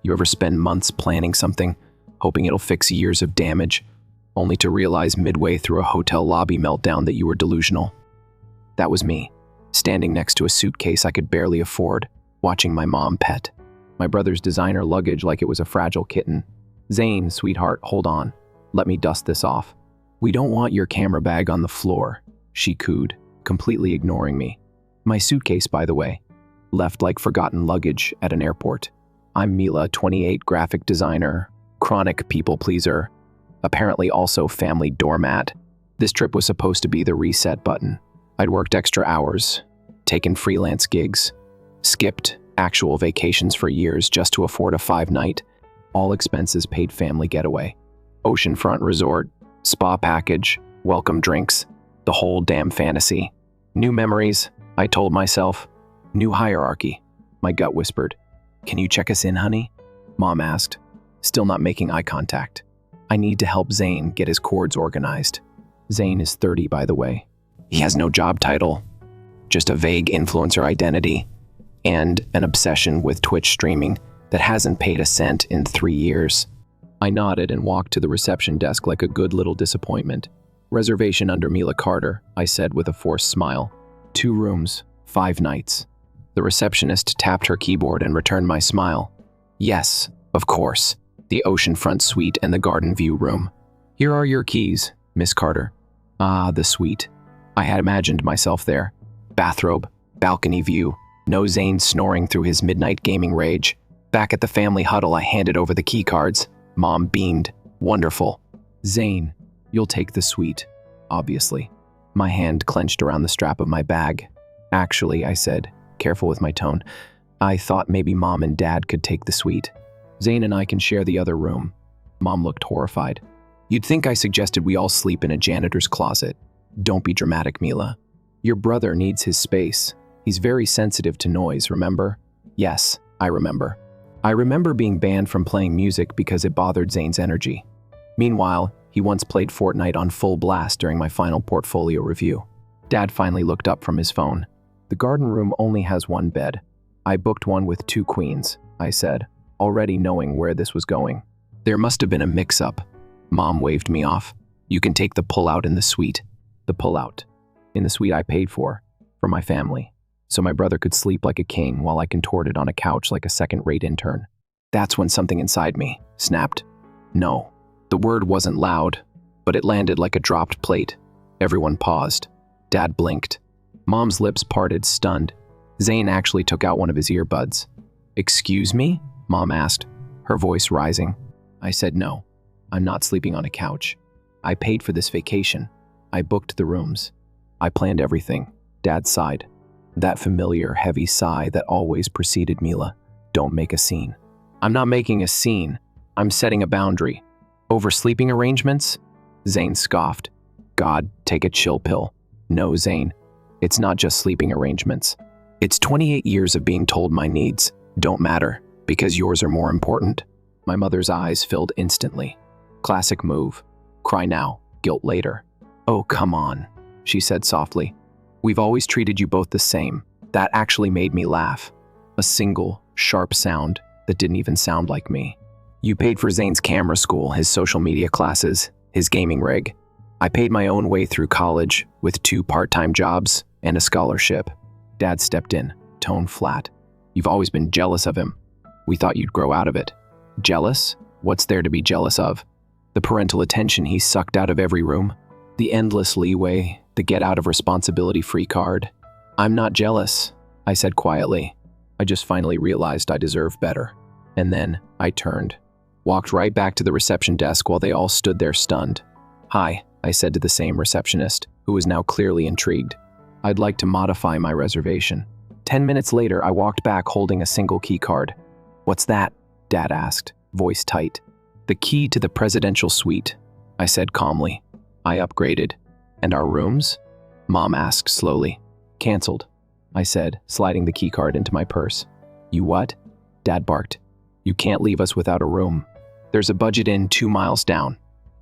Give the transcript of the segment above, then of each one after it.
You ever spend months planning something, hoping it'll fix years of damage, only to realize midway through a hotel lobby meltdown that you were delusional? That was me, standing next to a suitcase I could barely afford, watching my mom pet my brother's designer luggage like it was a fragile kitten. "Zayn, sweetheart, hold on. Let me dust this off." "We don't want your camera bag on the floor," she cooed, completely ignoring me. My suitcase, by the way, left like forgotten luggage at an airport. I'm Mila, 28, graphic designer, chronic people pleaser, apparently also family doormat. This trip was supposed to be the reset button. I'd worked extra hours, taken freelance gigs, skipped actual vacations for years just to afford a 5-night, all expenses paid family getaway. Oceanfront resort, spa package, welcome drinks, the whole damn fantasy. New memories, I told myself. New hierarchy, my gut whispered. "Can you check us in, honey?" Mom asked, still not making eye contact. "I need to help Zayn get his cords organized." Zayn is 30, by the way. He has no job title, just a vague influencer identity and an obsession with Twitch streaming that hasn't paid a cent in 3 years. I nodded and walked to the reception desk like a good little disappointment. "Reservation under Mila Carter," I said with a forced smile. 2 rooms, 5 nights. The receptionist tapped her keyboard and returned my smile. "Yes, of course. The oceanfront suite and the garden view room. Here are your keys, Miss Carter." Ah, the suite. I had imagined myself there. Bathrobe, balcony view, no Zayn snoring through his midnight gaming rage. Back at the family huddle, I handed over the key cards. Mom beamed. "Wonderful. Zayn, you'll take the suite, obviously." My hand clenched around the strap of my bag. "Actually," I said, careful with my tone, "I thought maybe Mom and Dad could take the suite. Zayn and I can share the other room." Mom looked horrified. "You'd think I suggested we all sleep in a janitor's closet." "Don't be dramatic, Mila. Your brother needs his space. He's very sensitive to noise, remember?" "Yes, I remember. I remember being banned from playing music because it bothered Zayn's energy. Meanwhile, he once played Fortnite on full blast during my final portfolio review." Dad finally looked up from his phone. "The garden room only has 1 bed. I booked one with 2 queens," I said, already knowing where this was going. "There must have been a mix-up." Mom waved me off. "You can take the pull-out in the suite." The pull-out. In the suite I paid for my family, so my brother could sleep like a king while I contorted on a couch like a second-rate intern. That's when something inside me snapped. No. The word wasn't loud, but it landed like a dropped plate. Everyone paused. Dad blinked. Mom's lips parted, stunned. Zayn actually took out one of his earbuds. "Excuse me?" Mom asked, her voice rising. I said no. I'm not sleeping on a couch. I paid for this vacation. I booked the rooms. I planned everything. Dad sighed. That familiar, heavy sigh that always preceded Mila. "Don't make a scene." "I'm not making a scene. I'm setting a boundary." "Over sleeping arrangements?" Zayn scoffed. "God, take a chill pill." "No, Zayn. It's not just sleeping arrangements. It's 28 years of being told my needs don't matter because yours are more important." My mother's eyes filled instantly. Classic move. Cry now, guilt later. "Oh, come on," she said softly. "We've always treated you both the same." That actually made me laugh. A single, sharp sound that didn't even sound like me. "You paid for Zayn's camera school, his social media classes, his gaming rig. I paid my own way through college with 2 part-time jobs and a scholarship." Dad stepped in, tone flat. "You've always been jealous of him. We thought you'd grow out of it." "Jealous? What's there to be jealous of?" "The parental attention he sucked out of every room. The endless leeway, the get-out-of-responsibility-free card." "I'm not jealous," I said quietly. I just finally realized I deserve better. And then I turned, walked right back to the reception desk while they all stood there stunned. "Hi," I said to the same receptionist, who was now clearly intrigued. "I'd like to modify my reservation." 10 minutes later, I walked back holding a single key card. "What's that?" Dad asked, voice tight. "The key to the presidential suite," I said calmly. I upgraded. "And our rooms?" Mom asked slowly. "Cancelled," I said, sliding the key card into my purse. "You what?" Dad barked. "You can't leave us without a room. There's a budget inn 2 miles down.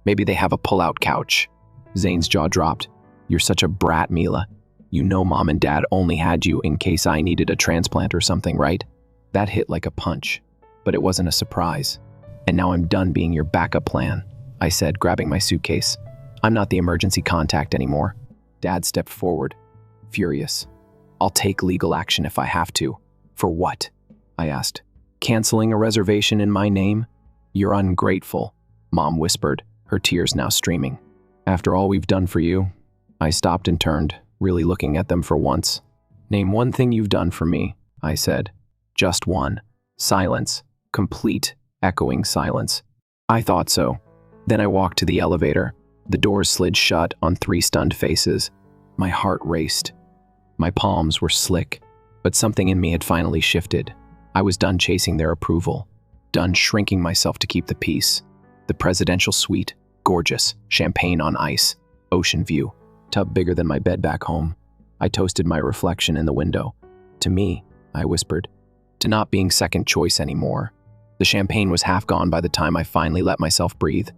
Maybe they have a pull-out couch." Zayn's jaw dropped. "You're such a brat, Mila. You know Mom and Dad only had you in case I needed a transplant or something, right?" That hit like a punch. but it wasn't a surprise. And now I'm done being your backup plan, I said, grabbing my suitcase. I'm not the emergency contact anymore. Dad stepped forward, furious. I'll take legal action if I have to. For what? I asked. Canceling a reservation in my name? You're ungrateful, Mom whispered, her tears now streaming. After all we've done for you, I stopped and turned, really looking at them for once. Name one thing you've done for me, I said. Just one. Silence. Complete, echoing silence. I thought so. Then I walked to the elevator. The doors slid shut on 3 stunned faces. My heart raced. My palms were slick, but something in me had finally shifted. I was done chasing their approval, done shrinking myself to keep the peace. The presidential suite, gorgeous, champagne on ice, ocean view, tub bigger than my bed back home. I toasted my reflection in the window. To me, I whispered, to not being second choice anymore. The champagne was half gone by the time I finally let myself breathe.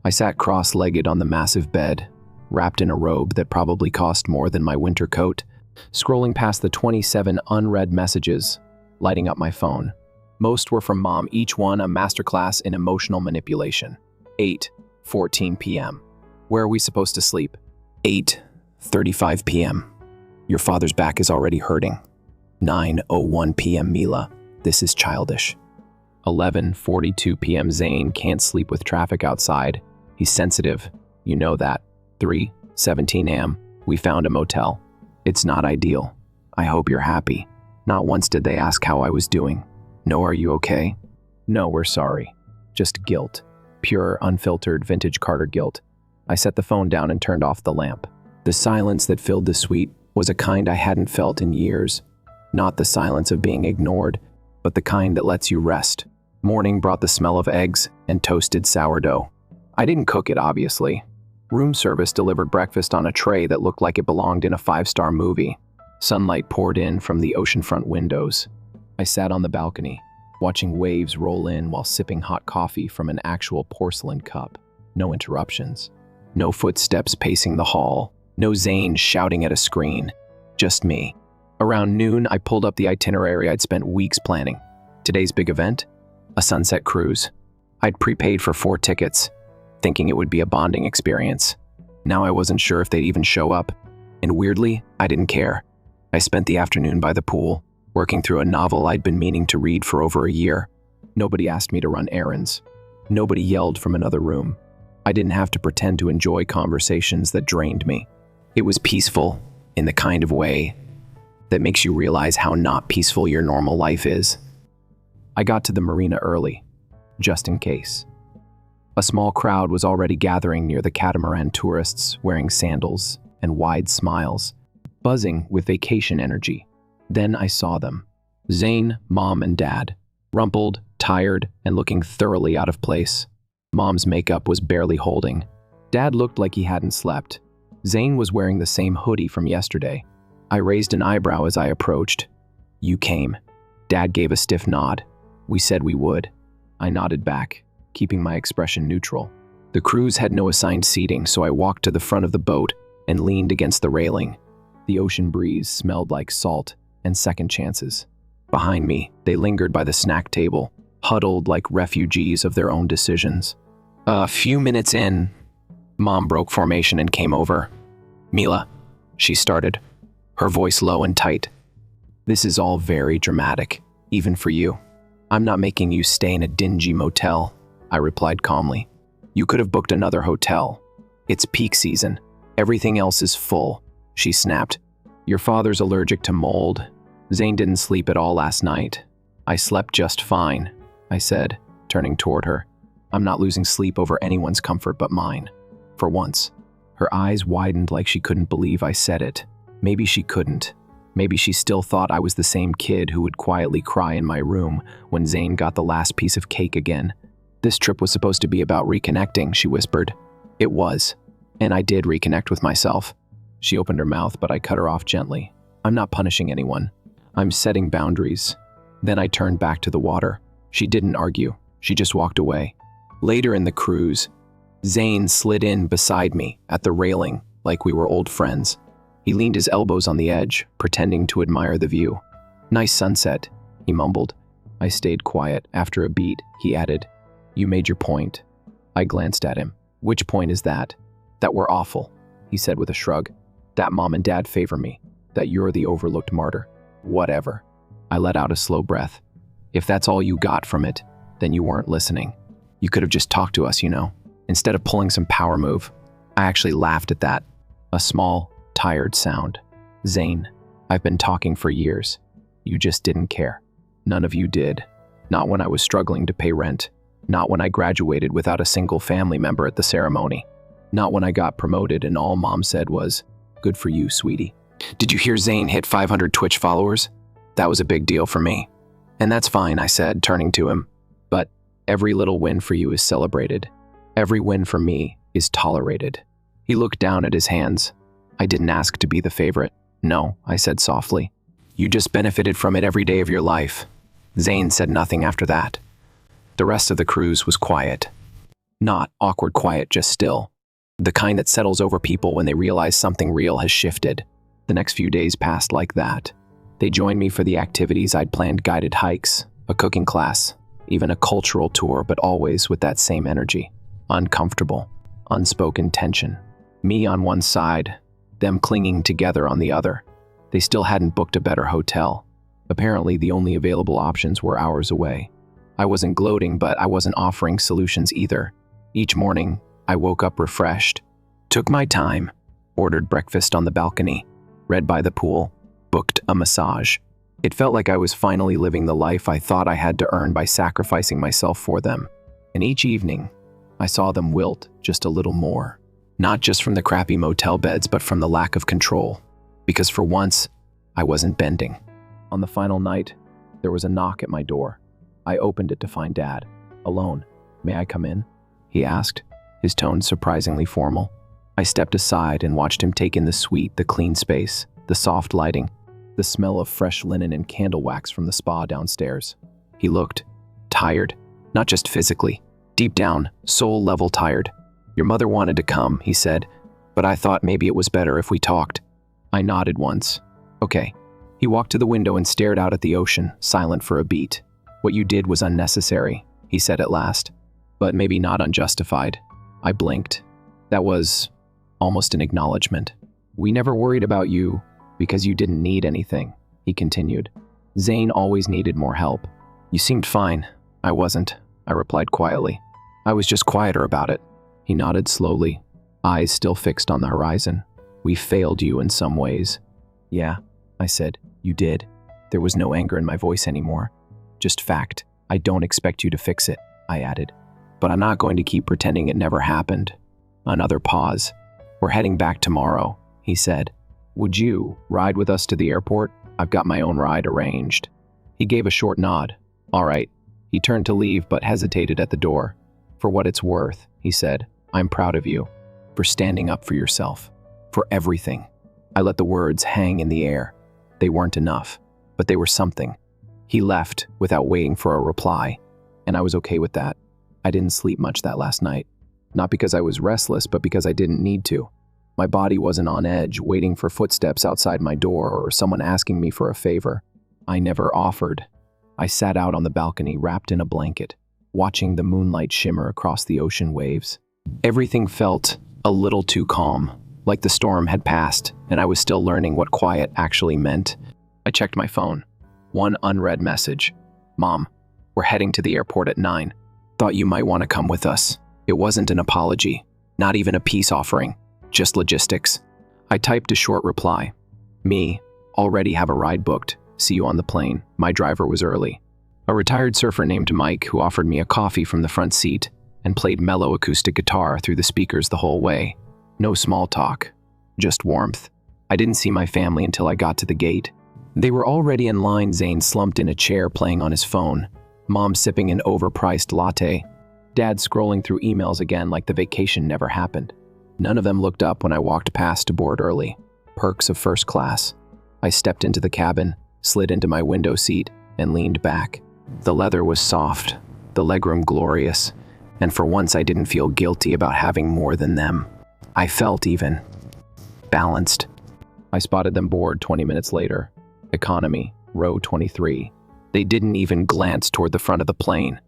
I sat cross-legged on the massive bed, wrapped in a robe that probably cost more than my winter coat, scrolling past the 27 unread messages, lighting up my phone. Most were from Mom, each one a masterclass in emotional manipulation. 8:14 p.m. Where are we supposed to sleep? 8:35 p.m. Your father's back is already hurting. 9:01 p.m. Mila, this is childish. 11:42 p.m. Zayn can't sleep with traffic outside. He's sensitive, you know that. 3:17 a.m. We found a motel. It's not ideal. I hope you're happy. Not once did they ask how I was doing. No, are you okay? No, we're sorry. Just guilt. Pure, unfiltered, vintage Carter guilt. I set the phone down and turned off the lamp. The silence that filled the suite was a kind I hadn't felt in years. Not the silence of being ignored, but the kind that lets you rest. Morning brought the smell of eggs and toasted sourdough. I didn't cook it, obviously. Room service delivered breakfast on a tray that looked like it belonged in a 5-star movie. Sunlight poured in from the oceanfront windows. I sat on the balcony, watching waves roll in while sipping hot coffee from an actual porcelain cup. No interruptions. No footsteps pacing the hall. No Zayn shouting at a screen. Just me. Around noon, I pulled up the itinerary I'd spent weeks planning. Today's big event? A sunset cruise. I'd prepaid for 4 tickets, thinking it would be a bonding experience. Now I wasn't sure if they'd even show up, and weirdly, I didn't care. I spent the afternoon by the pool, working through a novel I'd been meaning to read for over a year. Nobody asked me to run errands. Nobody yelled from another room. I didn't have to pretend to enjoy conversations that drained me. It was peaceful, in the kind of way that makes you realize how not peaceful your normal life is. I got to the marina early, just in case. A small crowd was already gathering near the catamaran tourists, wearing sandals and wide smiles, buzzing with vacation energy. Then I saw them. Zayn, Mom, and Dad, rumpled, tired, and looking thoroughly out of place. Mom's makeup was barely holding. Dad looked like he hadn't slept. Zayn was wearing the same hoodie from yesterday. I raised an eyebrow as I approached. You came. Dad gave a stiff nod. We said we would. I nodded back, keeping my expression neutral. The cruise had no assigned seating, so I walked to the front of the boat and leaned against the railing. The ocean breeze smelled like salt and second chances. Behind me, they lingered by the snack table, huddled like refugees of their own decisions. A few minutes in, Mom broke formation and came over. Mila, she started, her voice low and tight. This is all very dramatic, even for you. I'm not making you stay in a dingy motel, I replied calmly. You could have booked another hotel. It's peak season. Everything else is full, she snapped. Your father's allergic to mold. Zayn didn't sleep at all last night. I slept just fine, I said, turning toward her. I'm not losing sleep over anyone's comfort but mine. For once. Her eyes widened like she couldn't believe I said it. Maybe she couldn't. Maybe she still thought I was the same kid who would quietly cry in my room when Zayn got the last piece of cake again. This trip was supposed to be about reconnecting, she whispered. It was. And I did reconnect with myself. She opened her mouth, but I cut her off gently. I'm not punishing anyone. I'm setting boundaries. Then I turned back to the water. She didn't argue. She just walked away. Later in the cruise, Zayn slid in beside me at the railing like we were old friends. He leaned his elbows on the edge, pretending to admire the view. Nice sunset, he mumbled. I stayed quiet. After a beat, he added, "You made your point." I glanced at him. "Which point is that?" "That we're awful," he said with a shrug. "That mom and dad favor me. That you're the overlooked martyr." "Whatever." I let out a slow breath. "If that's all you got from it, then you weren't listening. You could have just talked to us, instead of pulling some power move." I actually laughed at that. A small, tired sound. "Zayn, I've been talking for years. You just didn't care. None of you did. Not when I was struggling to pay rent. Not when I graduated without a single family member at the ceremony. Not when I got promoted and all Mom said was, 'Good for you, sweetie.' Did you hear Zayn hit 500 Twitch followers? That was a big deal for me." "And that's fine," I said, turning to him. "But every little win for you is celebrated. Every win for me is tolerated." He looked down at his hands. "I didn't ask to be the favorite." "No," I said softly. "You just benefited from it every day of your life." Zayn said nothing after that. The rest of the cruise was quiet. Not awkward quiet, just still. The kind that settles over people when they realize something real has shifted. The next few days passed like that. They joined me for the activities I'd planned: guided hikes, a cooking class, even a cultural tour, but always with that same energy. Uncomfortable, unspoken tension. Me on one side, them clinging together on the other. They still hadn't booked a better hotel. Apparently, the only available options were hours away. I wasn't gloating, but I wasn't offering solutions either. Each morning, I woke up refreshed, took my time, ordered breakfast on the balcony, read by the pool, booked a massage. It felt like I was finally living the life I thought I had to earn by sacrificing myself for them. And each evening, I saw them wilt just a little more. Not just from the crappy motel beds, but from the lack of control. Because for once, I wasn't bending. On the final night, there was a knock at my door. I opened it to find Dad, alone. "May I come in?" he asked, his tone surprisingly formal. I stepped aside and watched him take in the suite, the clean space, the soft lighting, the smell of fresh linen and candle wax from the spa downstairs. He looked tired, not just physically, deep down, soul-level tired. "Your mother wanted to come," he said, "but I thought maybe it was better if we talked." I nodded once. "Okay." He walked to the window and stared out at the ocean, silent for a beat. "What you did was unnecessary," he said at last, "but maybe not unjustified." I blinked. That was almost an acknowledgement. "We never worried about you because you didn't need anything," he continued. "Zayn always needed more help. You seemed fine." "I wasn't," I replied quietly. "I was just quieter about it." He nodded slowly, eyes still fixed on the horizon. "We failed you in some ways." "Yeah," I said, "you did." There was no anger in my voice anymore. "Just fact. I don't expect you to fix it," I added. "But I'm not going to keep pretending it never happened." Another pause. "We're heading back tomorrow," he said. "Would you ride with us to the airport? I've got my own ride arranged." He gave a short nod. "All right." He turned to leave but hesitated at the door. "For what it's worth," he said, "I'm proud of you. For standing up for yourself. For everything." I let the words hang in the air. They weren't enough, but they were something. He left without waiting for a reply, and I was okay with that. I didn't sleep much that last night. Not because I was restless, but because I didn't need to. My body wasn't on edge, waiting for footsteps outside my door or someone asking me for a favor. I never offered. I sat out on the balcony, wrapped in a blanket, watching the moonlight shimmer across the ocean waves. Everything felt a little too calm, like the storm had passed and I was still learning what quiet actually meant. I checked my phone. One unread message. "Mom, we're heading to the airport at 9. Thought you might want to come with us." It wasn't an apology, not even a peace offering, just logistics. I typed a short reply. "Me, already have a ride booked. See you on the plane. My driver was early." A retired surfer named Mike who offered me a coffee from the front seat and played mellow acoustic guitar through the speakers the whole way. No small talk, just warmth. I didn't see my family until I got to the gate. They were already in line. Zayn slumped in a chair playing on his phone. Mom sipping an overpriced latte. Dad scrolling through emails again like the vacation never happened. None of them looked up when I walked past to board early. Perks of first class. I stepped into the cabin, slid into my window seat, and leaned back. The leather was soft, the legroom glorious, and for once I didn't feel guilty about having more than them. I felt even balanced. I spotted them board 20 minutes later. Economy, row 23. They didn't even glance toward the front of the plane.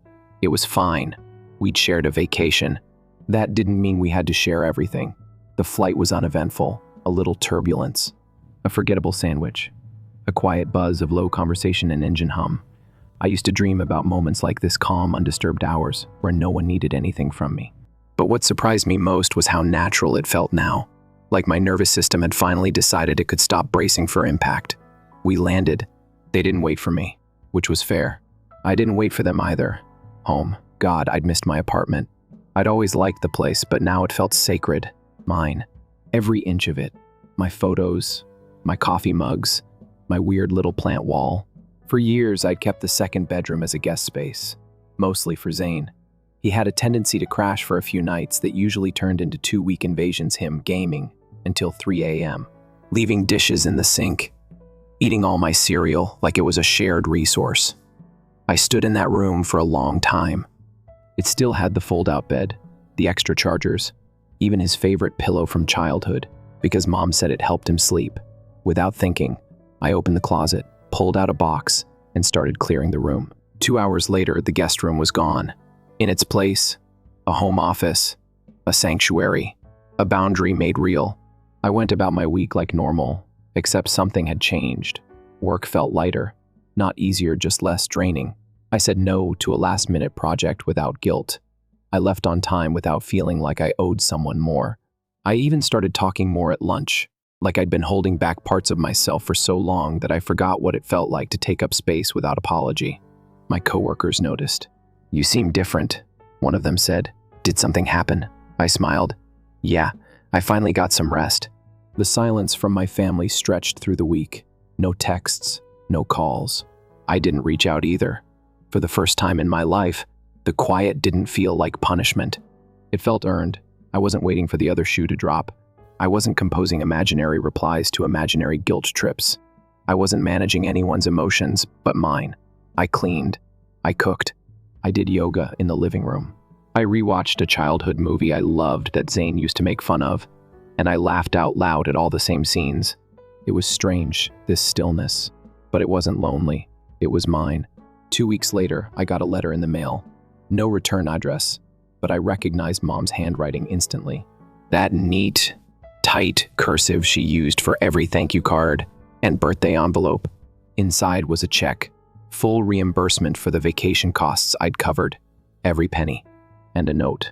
It was fine. We'd shared a vacation. That didn't mean we had to share everything. The flight was uneventful, a little turbulence, a forgettable sandwich, a quiet buzz of low conversation and engine hum. I used to dream about moments like this, calm, undisturbed hours where no one needed anything from me. But what surprised me most was how natural it felt now, like my nervous system had finally decided it could stop bracing for impact. We landed. They didn't wait for me, which was fair. I didn't wait for them either. Home. God, I'd missed my apartment. I'd always liked the place, but now it felt sacred. Mine. Every inch of it. My photos, my coffee mugs, my weird little plant wall. For years, I'd kept the second bedroom as a guest space, mostly for Zayn. He had a tendency to crash for a few nights that usually turned into 2-week invasions, him gaming until 3 a.m., leaving dishes in the sink, eating all my cereal like it was a shared resource. I stood in that room for a long time. It still had the fold-out bed, the extra chargers, even his favorite pillow from childhood, because Mom said it helped him sleep. Without thinking, I opened the closet, pulled out a box, and started clearing the room. 2 hours later, the guest room was gone. In its place, a home office, a sanctuary, a boundary made real. I went about my week like normal, except something had changed. Work felt lighter, not easier, just less draining. I said no to a last-minute project without guilt. I left on time without feeling like I owed someone more. I even started talking more at lunch, like I'd been holding back parts of myself for so long that I forgot what it felt like to take up space without apology. My coworkers noticed. "You seem different," one of them said. "Did something happen?" I smiled. "Yeah, I finally got some rest." The silence from my family stretched through the week. No texts, no calls. I didn't reach out either. For the first time in my life, the quiet didn't feel like punishment. It felt earned. I wasn't waiting for the other shoe to drop. I wasn't composing imaginary replies to imaginary guilt trips. I wasn't managing anyone's emotions but mine. I cleaned. I cooked. I did yoga in the living room. I rewatched a childhood movie I loved that Zayn used to make fun of, and I laughed out loud at all the same scenes. It was strange, this stillness, but it wasn't lonely. It was mine. 2 weeks later, I got a letter in the mail. No return address, but I recognized Mom's handwriting instantly. That neat, tight cursive she used for every thank you card and birthday envelope. Inside was a check, full reimbursement for the vacation costs I'd covered, every penny, and a note.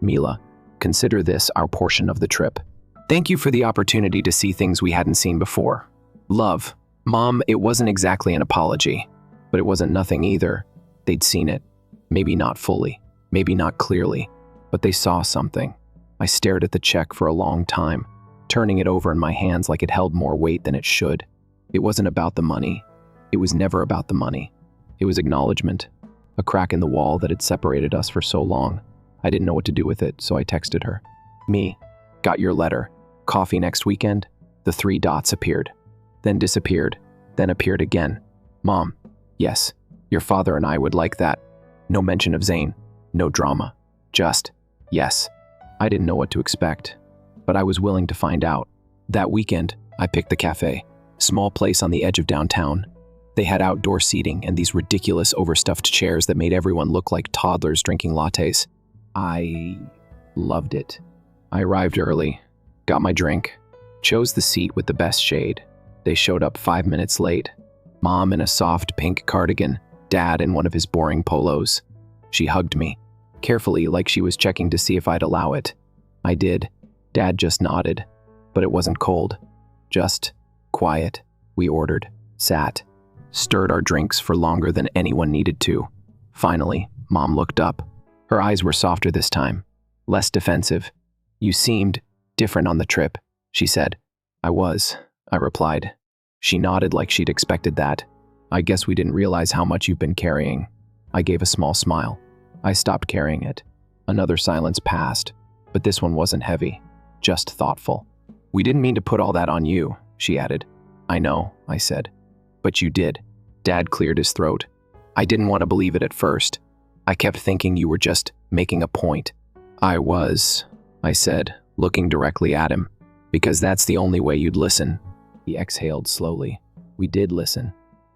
"Mila, consider this our portion of the trip. Thank you for the opportunity to see things we hadn't seen before. Love." Mom, it wasn't exactly an apology, but it wasn't nothing either. They'd seen it. Maybe not fully, maybe not clearly, but they saw something. I stared at the check for a long time, turning it over in my hands like it held more weight than it should. It wasn't about the money. It was never about the money. It was acknowledgment, a crack in the wall that had separated us for so long. I didn't know what to do with it, so I texted her. "Me, got your letter. Coffee next weekend?" The 3 dots appeared, then disappeared, then appeared again. "Mom, yes, your father and I would like that." No mention of Zayn, no drama, just yes. I didn't know what to expect, but I was willing to find out. That weekend, I picked the cafe, small place on the edge of downtown. They had outdoor seating and these ridiculous overstuffed chairs that made everyone look like toddlers drinking lattes. I loved it. I arrived early, got my drink, chose the seat with the best shade. They showed up 5 minutes late. Mom in a soft pink cardigan, Dad in one of his boring polos. She hugged me, carefully like she was checking to see if I'd allow it. I did. Dad just nodded, but it wasn't cold. Just quiet. We ordered, sat, stirred our drinks for longer than anyone needed to. Finally, Mom looked up. Her eyes were softer this time, less defensive. "You seemed different on the trip," she said. "I was," I replied. She nodded like she'd expected that. "I guess we didn't realize how much you've been carrying." I gave a small smile. I stopped carrying it. Another silence passed, but this one wasn't heavy, just thoughtful. "We didn't mean to put all that on you," she added. "I know," I said. "But you did." Dad cleared his throat. "I didn't want to believe it at first. I kept thinking you were just making a point." "I was," I said, looking directly at him, "because that's the only way you'd listen." He exhaled slowly. "We did listen.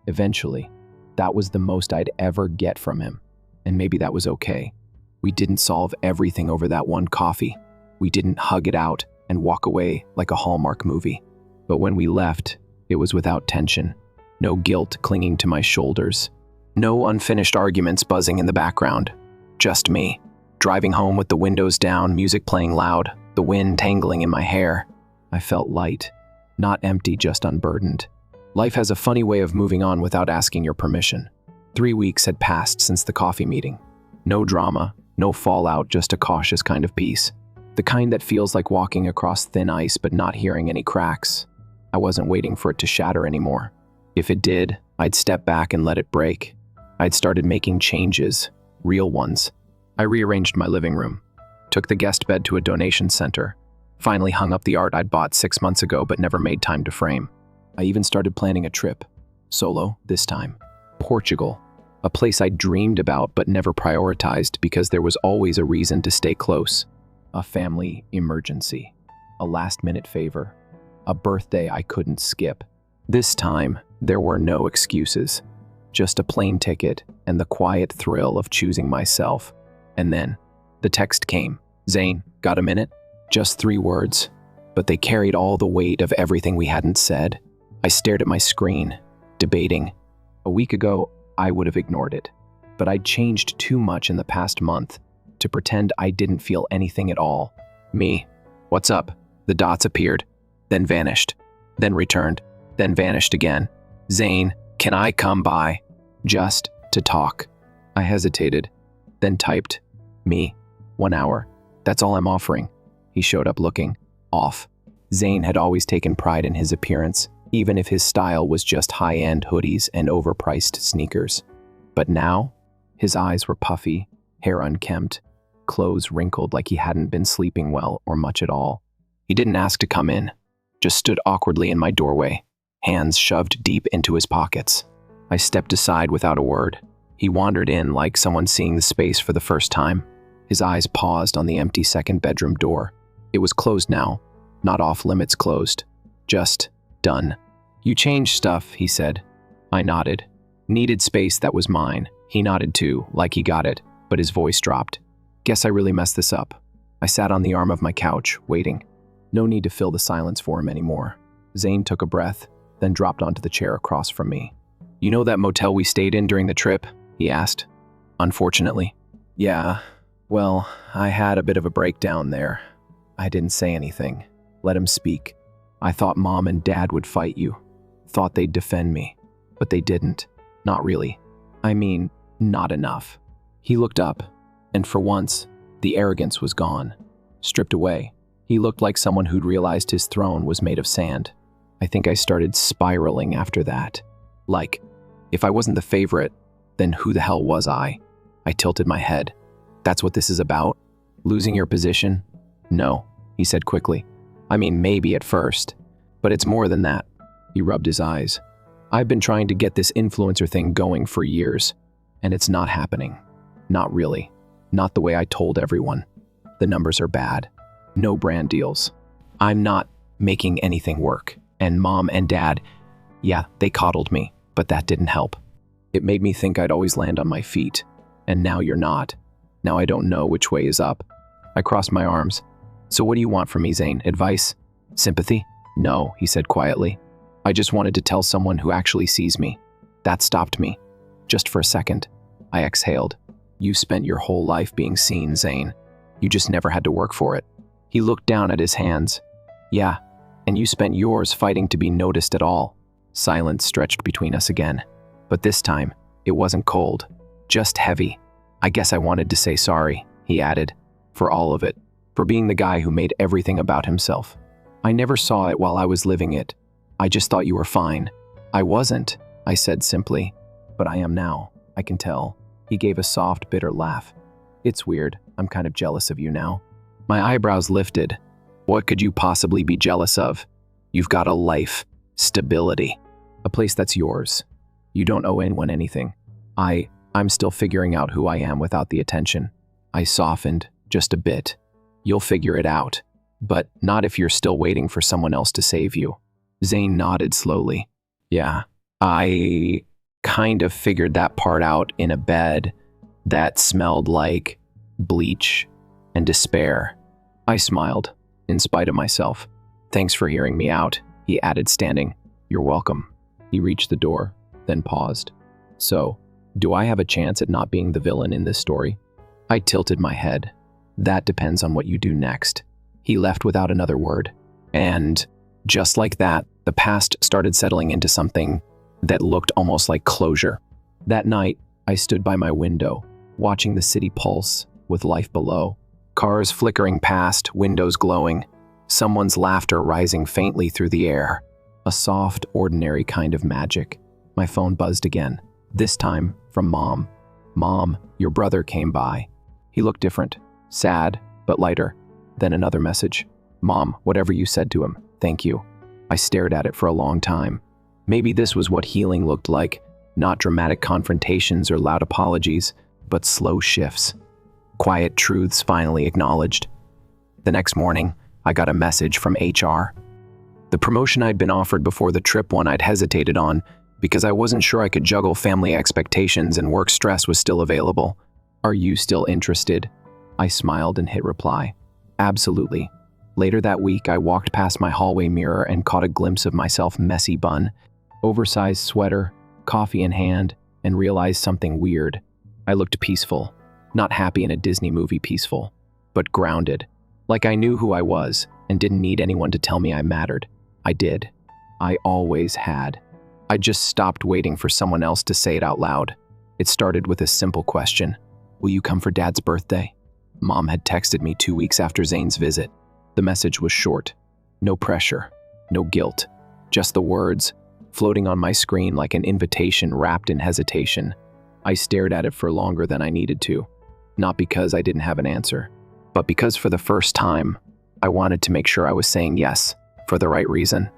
Eventually. That was the most I'd ever get from him. And maybe that was okay. We didn't solve everything over that one coffee. We didn't hug it out and walk away like a Hallmark movie. But when we left, it was without tension. No guilt clinging to my shoulders. No unfinished arguments buzzing in the background. Just me, driving home with the windows down, music playing loud, the wind tangling in my hair. I felt light, not empty, just unburdened. Life has a funny way of moving on without asking your permission. 3 weeks had passed since the coffee meeting. No drama, no fallout, just a cautious kind of peace. The kind that feels like walking across thin ice but not hearing any cracks. I wasn't waiting for it to shatter anymore. If it did, I'd step back and let it break. I'd started making changes, real ones. I rearranged my living room, took the guest bed to a donation center, finally hung up the art I'd bought 6 months ago but never made time to frame. I even started planning a trip, solo this time. Portugal, a place I dreamed about but never prioritized because there was always a reason to stay close. A family emergency, a last-minute favor, a birthday I couldn't skip. This time, there were no excuses, just a plane ticket and the quiet thrill of choosing myself. And then, the text came. Zayn, got a minute? Just 3 words, but they carried all the weight of everything we hadn't said. I stared at my screen, debating. A week ago, I would have ignored it, but I'd changed too much in the past month to pretend I didn't feel anything at all. Me, what's up? The dots appeared, then vanished, then returned, then vanished again. Zayn, can I come by? Just to talk. I hesitated, then typed, me, 1 hour. That's all I'm offering. He showed up looking off. Zayn had always taken pride in his appearance, even if his style was just high-end hoodies and overpriced sneakers. But now, his eyes were puffy, hair unkempt, clothes wrinkled like he hadn't been sleeping well or much at all. He didn't ask to come in, just stood awkwardly in my doorway, hands shoved deep into his pockets. I stepped aside without a word. He wandered in like someone seeing the space for the first time. His eyes paused on the empty second bedroom door. It was closed now, not off-limits closed, just done. You changed stuff, he said. I nodded. Needed space that was mine. He nodded too, like he got it, but his voice dropped. Guess I really messed this up. I sat on the arm of my couch, waiting. No need to fill the silence for him anymore. Zayn took a breath, then dropped onto the chair across from me. You know that motel we stayed in during the trip? He asked. Unfortunately. Yeah, well, I had a bit of a breakdown there. I didn't say anything. Let him speak. I thought Mom and Dad would fight you. Thought they'd defend me. But they didn't. Not really. I mean, not enough. He looked up, and for once, the arrogance was gone. Stripped away. He looked like someone who'd realized his throne was made of sand. I think I started spiraling after that. Like, if I wasn't the favorite, then who the hell was I? I tilted my head. That's what this is about? Losing your position? No, he said quickly. I mean, maybe at first, but it's more than that. He rubbed his eyes. I've been trying to get this influencer thing going for years, and it's not happening. Not really. Not the way I told everyone. The numbers are bad. No brand deals. I'm not making anything work. And Mom and Dad, yeah, they coddled me, but that didn't help. It made me think I'd always land on my feet. And now you're not. Now I don't know which way is up. I crossed my arms. So what do you want from me, Zayn? Advice? Sympathy? No, he said quietly. I just wanted to tell someone who actually sees me. That stopped me. Just for a second. I exhaled. You spent your whole life being seen, Zayn. You just never had to work for it. He looked down at his hands. Yeah, and you spent yours fighting to be noticed at all. Silence stretched between us again. But this time, it wasn't cold. Just heavy. I guess I wanted to say sorry, he added. For all of it. For being the guy who made everything about himself. I never saw it while I was living it. I just thought you were fine. I wasn't, I said simply. But I am now, I can tell. He gave a soft, bitter laugh. It's weird. I'm kind of jealous of you now. My eyebrows lifted. What could you possibly be jealous of? You've got a life. Stability. A place that's yours. You don't owe anyone anything. I'm still figuring out who I am without the attention. I softened, just a bit. You'll figure it out. But not if you're still waiting for someone else to save you. Zayn nodded slowly. Yeah, kind of figured that part out in a bed that smelled like bleach and despair. I smiled, in spite of myself. Thanks for hearing me out, he added, standing. You're welcome. He reached the door, then paused. So, do I have a chance at not being the villain in this story? I tilted my head. That depends on what you do next. He left without another word. And just like that, the past started settling into something that looked almost like closure. That night, I stood by my window, watching the city pulse with life below. Cars flickering past, windows glowing, someone's laughter rising faintly through the air. A soft, ordinary kind of magic. My phone buzzed again, this time from Mom. Mom, your brother came by. He looked different, sad, but lighter. Then another message. Mom, whatever you said to him, thank you. I stared at it for a long time. Maybe this was what healing looked like, not dramatic confrontations or loud apologies, but slow shifts. Quiet truths finally acknowledged. The next morning, I got a message from HR. The promotion I'd been offered before the trip, one I'd hesitated on because I wasn't sure I could juggle family expectations and work stress, was still available. Are you still interested? I smiled and hit reply. Absolutely. Later that week, I walked past my hallway mirror and caught a glimpse of myself, messy bun, oversized sweater, coffee in hand, and realized something weird. I looked peaceful, not happy in a Disney movie peaceful, but grounded, like I knew who I was and didn't need anyone to tell me I mattered. I did. I always had. I just stopped waiting for someone else to say it out loud. It started with a simple question. Will you come for Dad's birthday? Mom had texted me 2 weeks after Zayn's visit. The message was short. No pressure, no guilt, just the words, floating on my screen like an invitation wrapped in hesitation. I stared at it for longer than I needed to, not because I didn't have an answer, but because for the first time, I wanted to make sure I was saying yes for the right reason,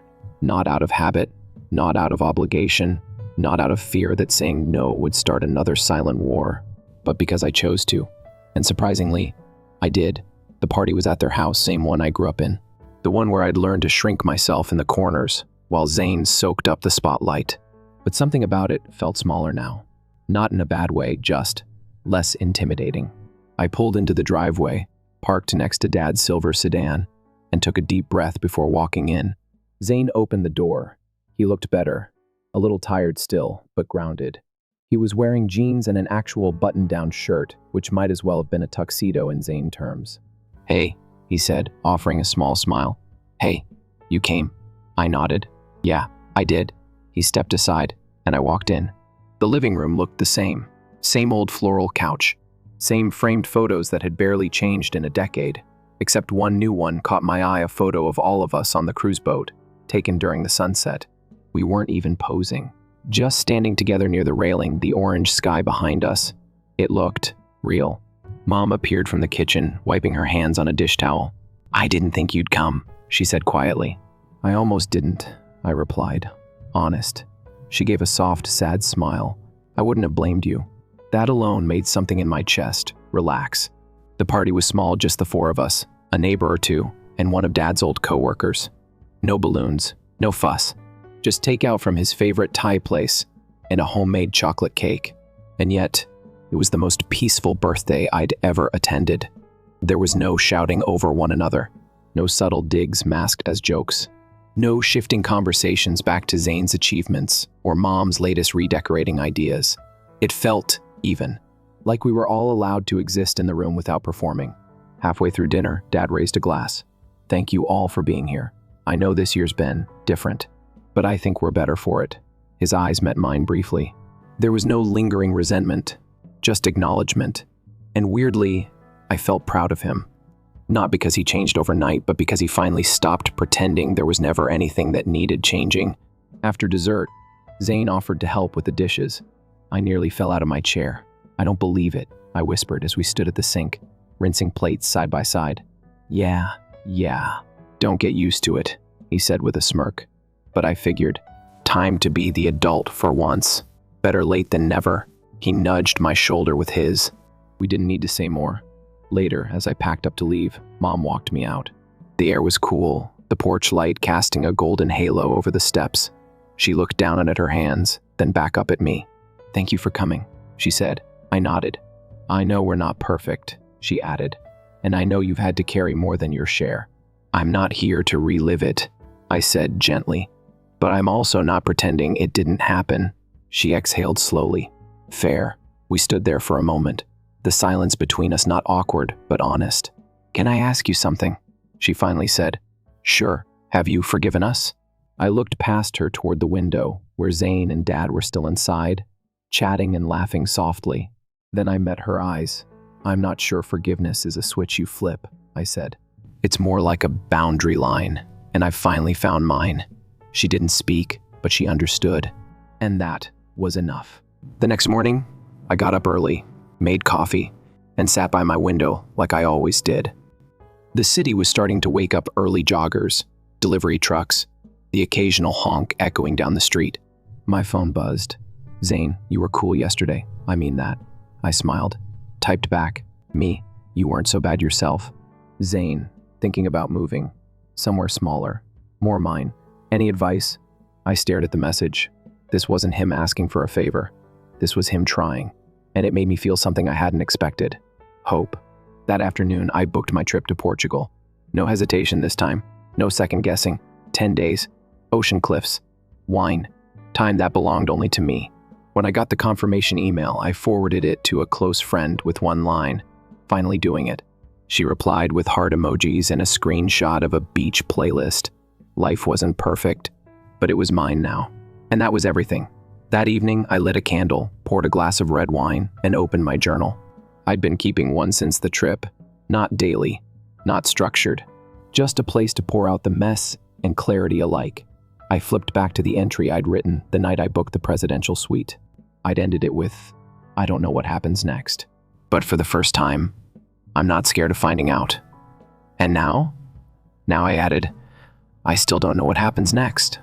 not out of habit, not out of obligation, not out of fear that saying no would start another silent war, but because I chose to. And surprisingly, I did. The party was at their house, same one I grew up in. The one where I'd learned to shrink myself in the corners, while Zayn soaked up the spotlight. But something about it felt smaller now. Not in a bad way, just less intimidating. I pulled into the driveway, parked next to Dad's silver sedan, and took a deep breath before walking in. Zayn opened the door. He looked better, a little tired still, but grounded. He was wearing jeans and an actual button-down shirt, which might as well have been a tuxedo in Zayn terms. Hey, he said, offering a small smile. Hey, you came. I nodded. Yeah, I did. He stepped aside, and I walked in. The living room looked the same. Same old floral couch. Same framed photos that had barely changed in a decade. Except one new one caught my eye, a photo of all of us on the cruise boat, taken during the sunset. We weren't even posing. Just standing together near the railing, the orange sky behind us. It looked real. Mom appeared from the kitchen, wiping her hands on a dish towel. I didn't think you'd come, she said quietly. I almost didn't, I replied, honest. She gave a soft, sad smile. I wouldn't have blamed you. That alone made something in my chest relax. The party was small, just the four of us, a neighbor or two, and one of Dad's old co-workers. No balloons, no fuss. Just takeout from his favorite Thai place and a homemade chocolate cake. And yet, it was the most peaceful birthday I'd ever attended. There was no shouting over one another, no subtle digs masked as jokes, no shifting conversations back to Zayn's achievements or Mom's latest redecorating ideas. It felt even, like we were all allowed to exist in the room without performing. Halfway through dinner, Dad raised a glass. Thank you all for being here. I know this year's been different, but I think we're better for it. His eyes met mine briefly. There was no lingering resentment, just acknowledgement. And weirdly, I felt proud of him. Not because he changed overnight, but because he finally stopped pretending there was never anything that needed changing. After dessert, Zayn offered to help with the dishes. I nearly fell out of my chair. I don't believe it, I whispered as we stood at the sink, rinsing plates side by side. Yeah. Don't get used to it, he said with a smirk. But I figured, time to be the adult for once. Better late than never. He nudged my shoulder with his. We didn't need to say more. Later, as I packed up to leave, Mom walked me out. The air was cool, the porch light casting a golden halo over the steps. She looked down at her hands, then back up at me. Thank you for coming, she said. I nodded. I know we're not perfect, she added, and I know you've had to carry more than your share. I'm not here to relive it, I said gently, but I'm also not pretending it didn't happen. She exhaled slowly. Fair. We stood there for a moment, the silence between us not awkward, but honest. Can I ask you something? She finally said. Sure. Have you forgiven us? I looked past her toward the window, where Zayn and Dad were still inside, chatting and laughing softly. Then I met her eyes. I'm not sure forgiveness is a switch you flip, I said. It's more like a boundary line, and I've finally found mine. She didn't speak, but she understood, and that was enough. The next morning, I got up early, made coffee, and sat by my window like I always did. The city was starting to wake up early joggers, delivery trucks, the occasional honk echoing down the street. My phone buzzed. Zayn, you were cool yesterday. I mean that. I smiled. Typed back. Me, you weren't so bad yourself. Zayn, thinking about moving. Somewhere smaller. More mine. Any advice? I stared at the message. This wasn't him asking for a favor. This was him trying. And it made me feel something I hadn't expected. Hope. That afternoon, I booked my trip to Portugal. No hesitation this time. No second guessing. 10 days. Ocean cliffs. Wine. Time that belonged only to me. When I got the confirmation email, I forwarded it to a close friend with one line. Finally doing it. She replied with heart emojis and a screenshot of a beach playlist. Life wasn't perfect, but it was mine now. And that was everything. That evening, I lit a candle, poured a glass of red wine, and opened my journal. I'd been keeping one since the trip. Not daily, not structured. Just a place to pour out the mess and clarity alike. I flipped back to the entry I'd written the night I booked the presidential suite. I'd ended it with, I don't know what happens next. But for the first time, I'm not scared of finding out. And now? Now I added, I still don't know what happens next.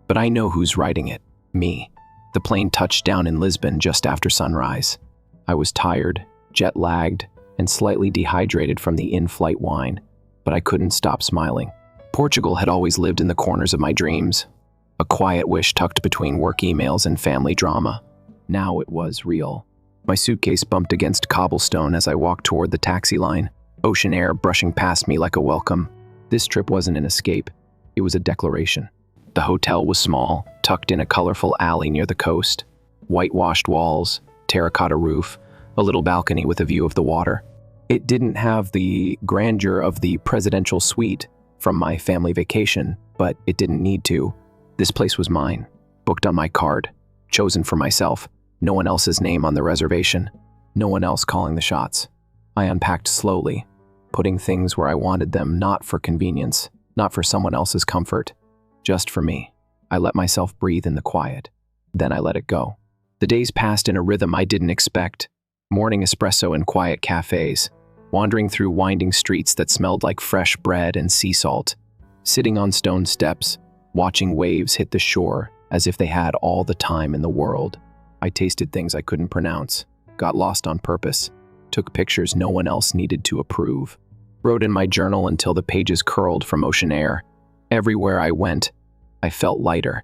But I know who's writing it, me. The plane touched down in Lisbon just after sunrise. I was tired, jet-lagged, and slightly dehydrated from the in-flight wine, but I couldn't stop smiling. Portugal had always lived in the corners of my dreams, a quiet wish tucked between work emails and family drama. Now it was real. My suitcase bumped against cobblestone as I walked toward the taxi line, ocean air brushing past me like a welcome. This trip wasn't an escape, it was a declaration. The hotel was small, tucked in a colorful alley near the coast. Whitewashed walls, terracotta roof, a little balcony with a view of the water. It didn't have the grandeur of the presidential suite from my family vacation, but it didn't need to. This place was mine, booked on my card, chosen for myself, no one else's name on the reservation, no one else calling the shots. I unpacked slowly, putting things where I wanted them, not for convenience, not for someone else's comfort, just for me. I let myself breathe in the quiet. Then I let it go. The days passed in a rhythm I didn't expect. Morning espresso in quiet cafes, wandering through winding streets that smelled like fresh bread and sea salt, sitting on stone steps, watching waves hit the shore as if they had all the time in the world. I tasted things I couldn't pronounce, got lost on purpose, took pictures no one else needed to approve, wrote in my journal until the pages curled from ocean air. Everywhere I went, I felt lighter.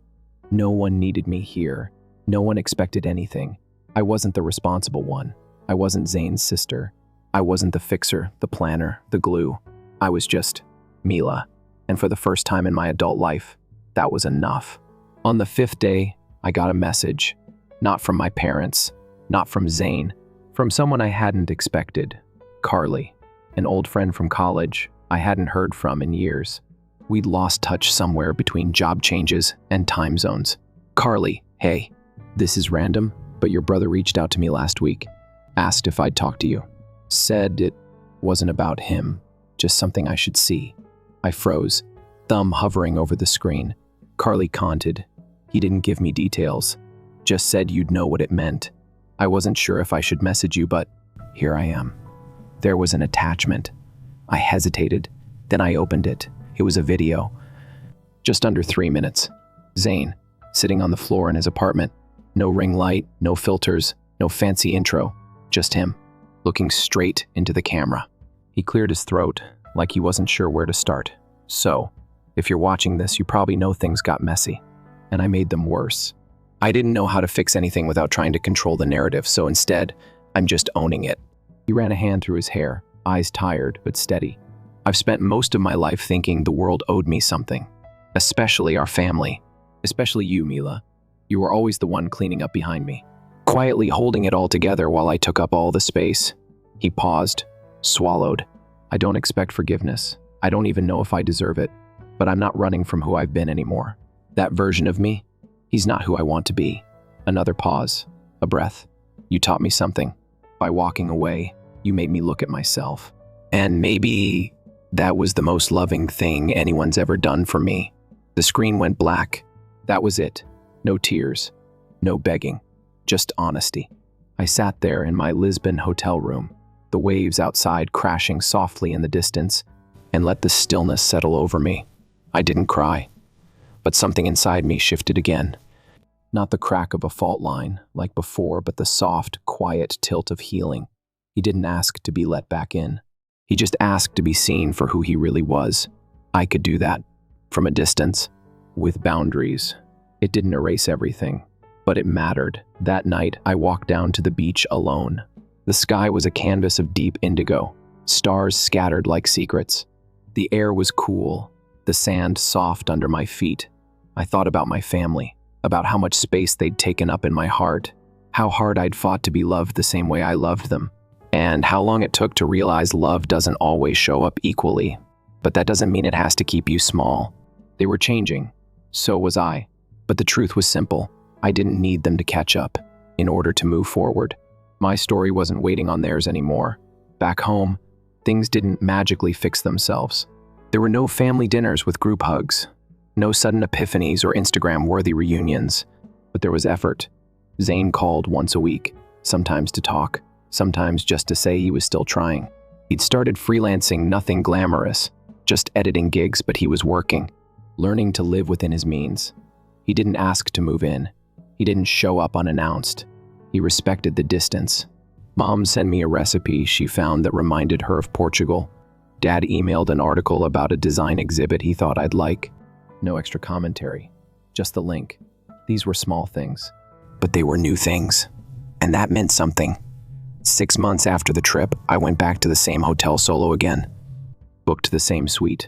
No one needed me here. No one expected anything. I wasn't the responsible one. I wasn't Zayn's sister. I wasn't the fixer, the planner, the glue. I was just Mila. And for the first time in my adult life, that was enough. On the 5th day, I got a message. Not from my parents, not from Zayn, from someone I hadn't expected. Carly, an old friend from college I hadn't heard from in years. We'd lost touch somewhere between job changes and time zones. Carly, hey, this is random, but your brother reached out to me last week. Asked if I'd talk to you. Said it wasn't about him, just something I should see. I froze, thumb hovering over the screen. Carly commented. He didn't give me details, just said you'd know what it meant. I wasn't sure if I should message you, but here I am. There was an attachment. I hesitated, then I opened it. It was a video. Just under 3 minutes. Zayn, sitting on the floor in his apartment. No ring light, no filters, no fancy intro. Just him, looking straight into the camera. He cleared his throat, like he wasn't sure where to start. So, if you're watching this, you probably know things got messy. And I made them worse. I didn't know how to fix anything without trying to control the narrative, so instead, I'm just owning it. He ran a hand through his hair, eyes tired but steady. I've spent most of my life thinking the world owed me something, especially our family, especially you, Mila. You were always the one cleaning up behind me, quietly holding it all together while I took up all the space. He paused, swallowed. I don't expect forgiveness. I don't even know if I deserve it, but I'm not running from who I've been anymore. That version of me, he's not who I want to be. Another pause, a breath. You taught me something. By walking away, you made me look at myself. And maybe that was the most loving thing anyone's ever done for me. The screen went black. That was it. No tears, no begging, just honesty. I sat there in my Lisbon hotel room, the waves outside crashing softly in the distance, and let the stillness settle over me. I didn't cry, but something inside me shifted again. Not the crack of a fault line like before, but the soft, quiet tilt of healing. He didn't ask to be let back in. He just asked to be seen for who he really was. I could do that, from a distance, with boundaries. It didn't erase everything, but it mattered. That night, I walked down to the beach alone. The sky was a canvas of deep indigo, stars scattered like secrets. The air was cool, the sand soft under my feet. I thought about my family, about how much space they'd taken up in my heart, how hard I'd fought to be loved the same way I loved them, and how long it took to realize love doesn't always show up equally. But that doesn't mean it has to keep you small. They were changing. So was I. But the truth was simple. I didn't need them to catch up in order to move forward. My story wasn't waiting on theirs anymore. Back home, things didn't magically fix themselves. There were no family dinners with group hugs, no sudden epiphanies or Instagram-worthy reunions, but there was effort. Zayn called once a week, sometimes to talk, sometimes just to say he was still trying. He'd started freelancing, nothing glamorous, just editing gigs, but he was working, learning to live within his means. He didn't ask to move in. He didn't show up unannounced. He respected the distance. Mom sent me a recipe she found that reminded her of Portugal. Dad emailed an article about a design exhibit he thought I'd like. No extra commentary, just the link. These were small things, but they were new things, and that meant something. 6 months after the trip, I went back to the same hotel solo again. Booked the same suite,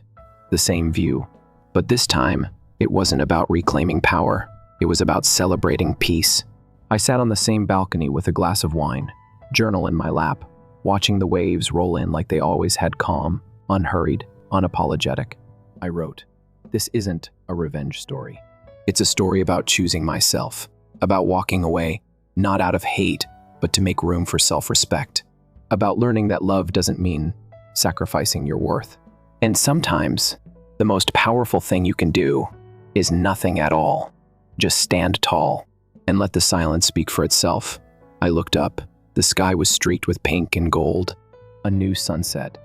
the same view. But this time, it wasn't about reclaiming power. It was about celebrating peace. I sat on the same balcony with a glass of wine, journal in my lap, watching the waves roll in like they always had, calm, unhurried, unapologetic. I wrote, "This isn't a revenge story. It's a story about choosing myself, about walking away, not out of hate, but to make room for self-respect, about learning that love doesn't mean sacrificing your worth. And sometimes, the most powerful thing you can do is nothing at all. Just stand tall and let the silence speak for itself." I looked up. The sky was streaked with pink and gold. A new sunset.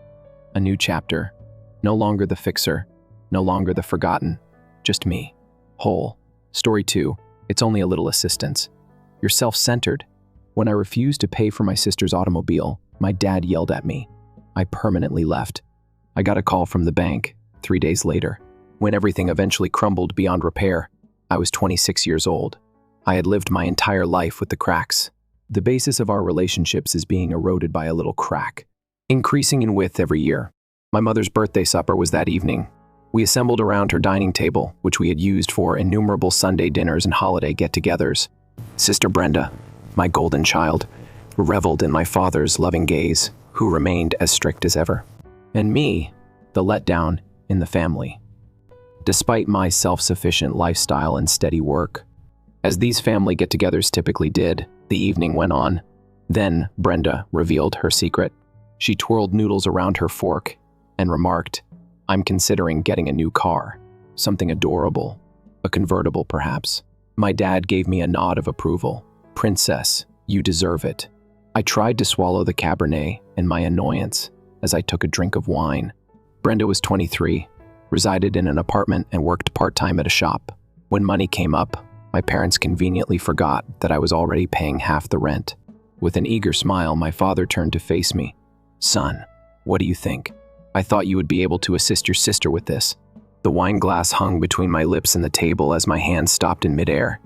A new chapter. No longer the fixer. No longer the forgotten. Just me. Whole. Story 2. It's only a little assistance. You're self-centered. When I refused to pay for my sister's automobile, my dad yelled at me. I permanently left. I got a call from the bank 3 days later. When everything eventually crumbled beyond repair, I was 26 years old. I had lived my entire life with the cracks. The basis of our relationships is being eroded by a little crack, increasing in width every year. My mother's birthday supper was that evening. We assembled around her dining table, which we had used for innumerable Sunday dinners and holiday get-togethers. Sister Brenda, my golden child, reveled in my father's loving gaze, who remained as strict as ever. And me, the letdown in the family. Despite my self-sufficient lifestyle and steady work, as these family get-togethers typically did, the evening went on. Then Brenda revealed her secret. She twirled noodles around her fork and remarked, "I'm considering getting a new car, something adorable, a convertible perhaps." My dad gave me a nod of approval. "Princess, you deserve it." I tried to swallow the Cabernet and my annoyance as I took a drink of wine. Brenda was 23, resided in an apartment and worked part-time at a shop. When money came up, my parents conveniently forgot that I was already paying half the rent. With an eager smile, my father turned to face me. "Son, what do you think? I thought you would be able to assist your sister with this." The wine glass hung between my lips and the table as my hand stopped in midair.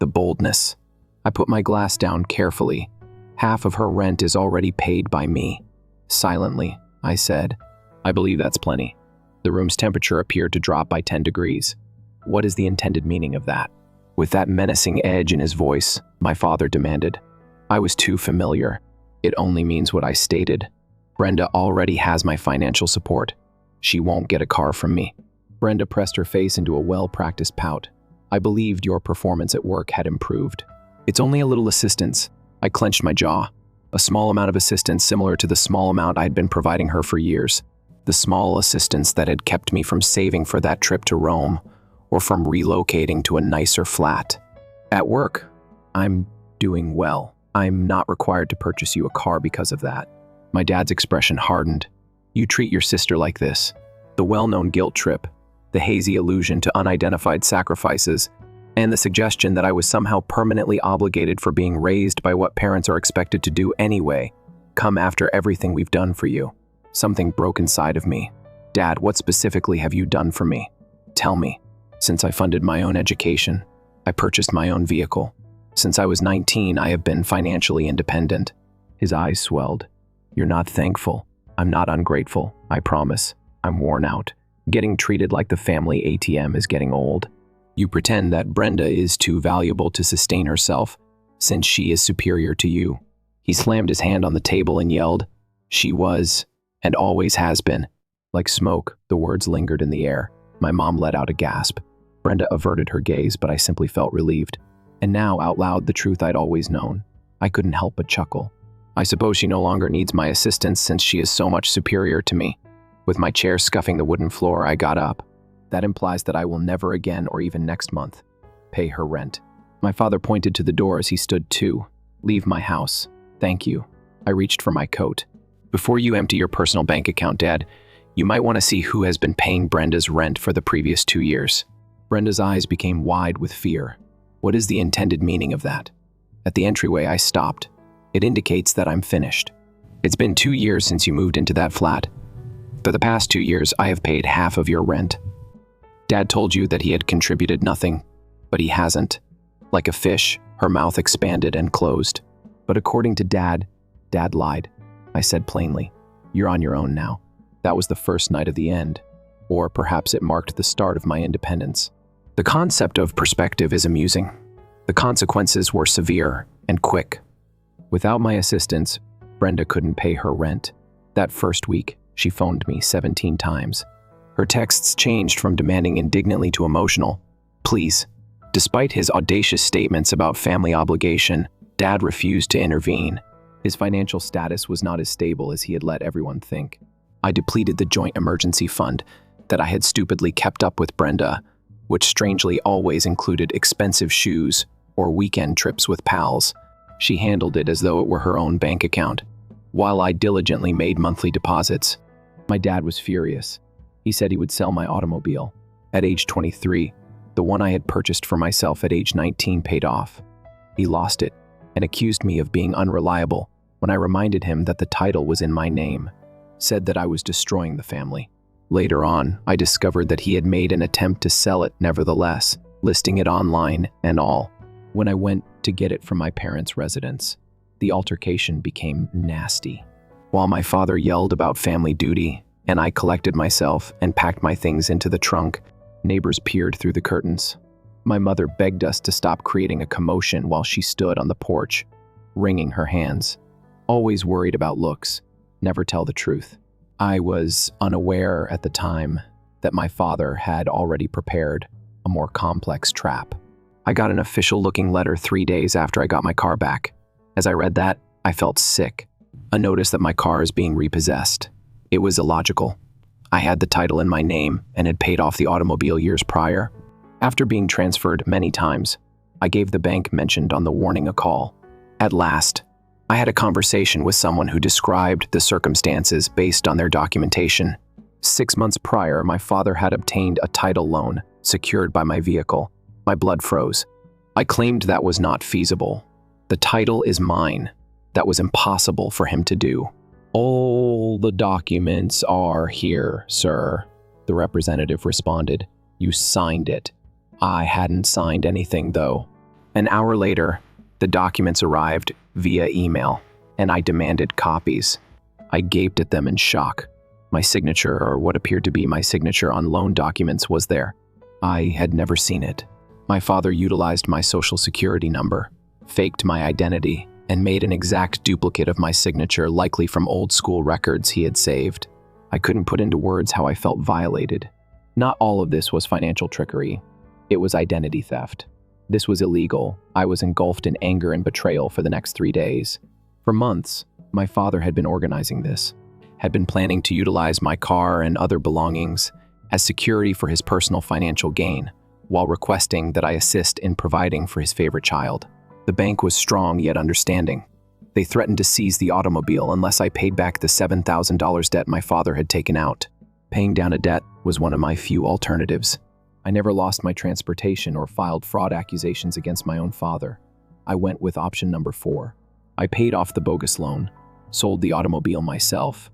the boldness. I put my glass down carefully. Half of her rent is already paid by me. Silently, I said, I believe that's plenty. The room's temperature appeared to drop by 10 degrees. What is the intended meaning of that? With that menacing edge in his voice, my father demanded. I was too familiar. It only means what I stated. Brenda already has my financial support. She won't get a car from me. Brenda pressed her face into a well-practiced pout. I believed your performance at work had improved. It's only a little assistance. I clenched my jaw. A small amount of assistance similar to the small amount I'd been providing her for years. The small assistance that had kept me from saving for that trip to Rome, or from relocating to a nicer flat. At work, I'm doing well. I'm not required to purchase you a car because of that. My dad's expression hardened. You treat your sister like this. The well-known guilt trip, the hazy allusion to unidentified sacrifices, and the suggestion that I was somehow permanently obligated for being raised by what parents are expected to do anyway, come after everything we've done for you. Something broke inside of me. Dad, what specifically have you done for me? Tell me. Since I funded my own education, I purchased my own vehicle. Since I was 19, I have been financially independent. His eyes swelled. You're not thankful. I'm not ungrateful, I promise. I'm worn out. Getting treated like the family ATM is getting old. You pretend that Brenda is too valuable to sustain herself, since she is superior to you. He slammed his hand on the table and yelled, She was, and always has been. Like smoke, the words lingered in the air. My mom let out a gasp. Brenda averted her gaze, but I simply felt relieved. And now, out loud, the truth I'd always known. I couldn't help but chuckle. I suppose she no longer needs my assistance since she is so much superior to me. With my chair scuffing the wooden floor, I got up. That implies that I will never again, or even next month, pay her rent. My father pointed to the door as he stood too. Leave my house. Thank you. I reached for my coat. Before you empty your personal bank account, Dad, you might want to see who has been paying Brenda's rent for the previous 2 years. Brenda's eyes became wide with fear. What is the intended meaning of that? At the entryway, I stopped. It indicates that I'm finished. It's been 2 years since you moved into that flat. For the past 2 years, I have paid half of your rent. Dad told you that he had contributed nothing, but he hasn't. Like a fish, her mouth expanded and closed. But according to Dad lied. I said plainly, You're on your own now. That was the first night of the end, or perhaps it marked the start of my independence. The concept of perspective is amusing. The consequences were severe and quick. Without my assistance, Brenda couldn't pay her rent. That first week, she phoned me 17 times. Her texts changed from demanding indignantly to emotional. Please. Despite his audacious statements about family obligation, Dad refused to intervene. His financial status was not as stable as he had let everyone think. I depleted the joint emergency fund that I had stupidly kept up with Brenda, which strangely always included expensive shoes or weekend trips with pals. She handled it as though it were her own bank account, while I diligently made monthly deposits. My dad was furious. He said he would sell my automobile. At age 23, the one I had purchased for myself at age 19 paid off. He lost it and accused me of being unreliable when I reminded him that the title was in my name, said that I was destroying the family. Later on, I discovered that he had made an attempt to sell it nevertheless, listing it online and all. When I went to get it from my parents' residence, the altercation became nasty. While my father yelled about family duty, and I collected myself and packed my things into the trunk, neighbors peered through the curtains. My mother begged us to stop creating a commotion while she stood on the porch, wringing her hands. Always worried about looks, never tell the truth. I was unaware at the time that my father had already prepared a more complex trap. I got an official-looking letter 3 days after I got my car back. As I read that, I felt sick. A notice that my car is being repossessed. It was illogical. I had the title in my name and had paid off the automobile years prior. After being transferred many times, I gave the bank mentioned on the warning a call. At last, I had a conversation with someone who described the circumstances based on their documentation. 6 months prior, my father had obtained a title loan secured by my vehicle. My blood froze. I claimed that was not feasible. The title is mine. That was impossible for him to do. All the documents are here, sir, the representative responded. You signed it. I hadn't signed anything, though. An hour later, the documents arrived via email, and I demanded copies. I gaped at them in shock. My signature, or what appeared to be my signature on loan documents, was there. I had never seen it. My father utilized my social security number, faked my identity, and made an exact duplicate of my signature, likely from old school records he had saved. I couldn't put into words how I felt violated. Not all of this was financial trickery. It was identity theft. This was illegal. I was engulfed in anger and betrayal for the next 3 days. For months, my father had been organizing this, had been planning to utilize my car and other belongings as security for his personal financial gain, while requesting that I assist in providing for his favorite child. The bank was strong yet understanding. They threatened to seize the automobile unless I paid back the $7,000 debt my father had taken out. Paying down a debt was one of my few alternatives. I never lost my transportation or filed fraud accusations against my own father. I went with option number 4. I paid off the bogus loan, sold the automobile myself,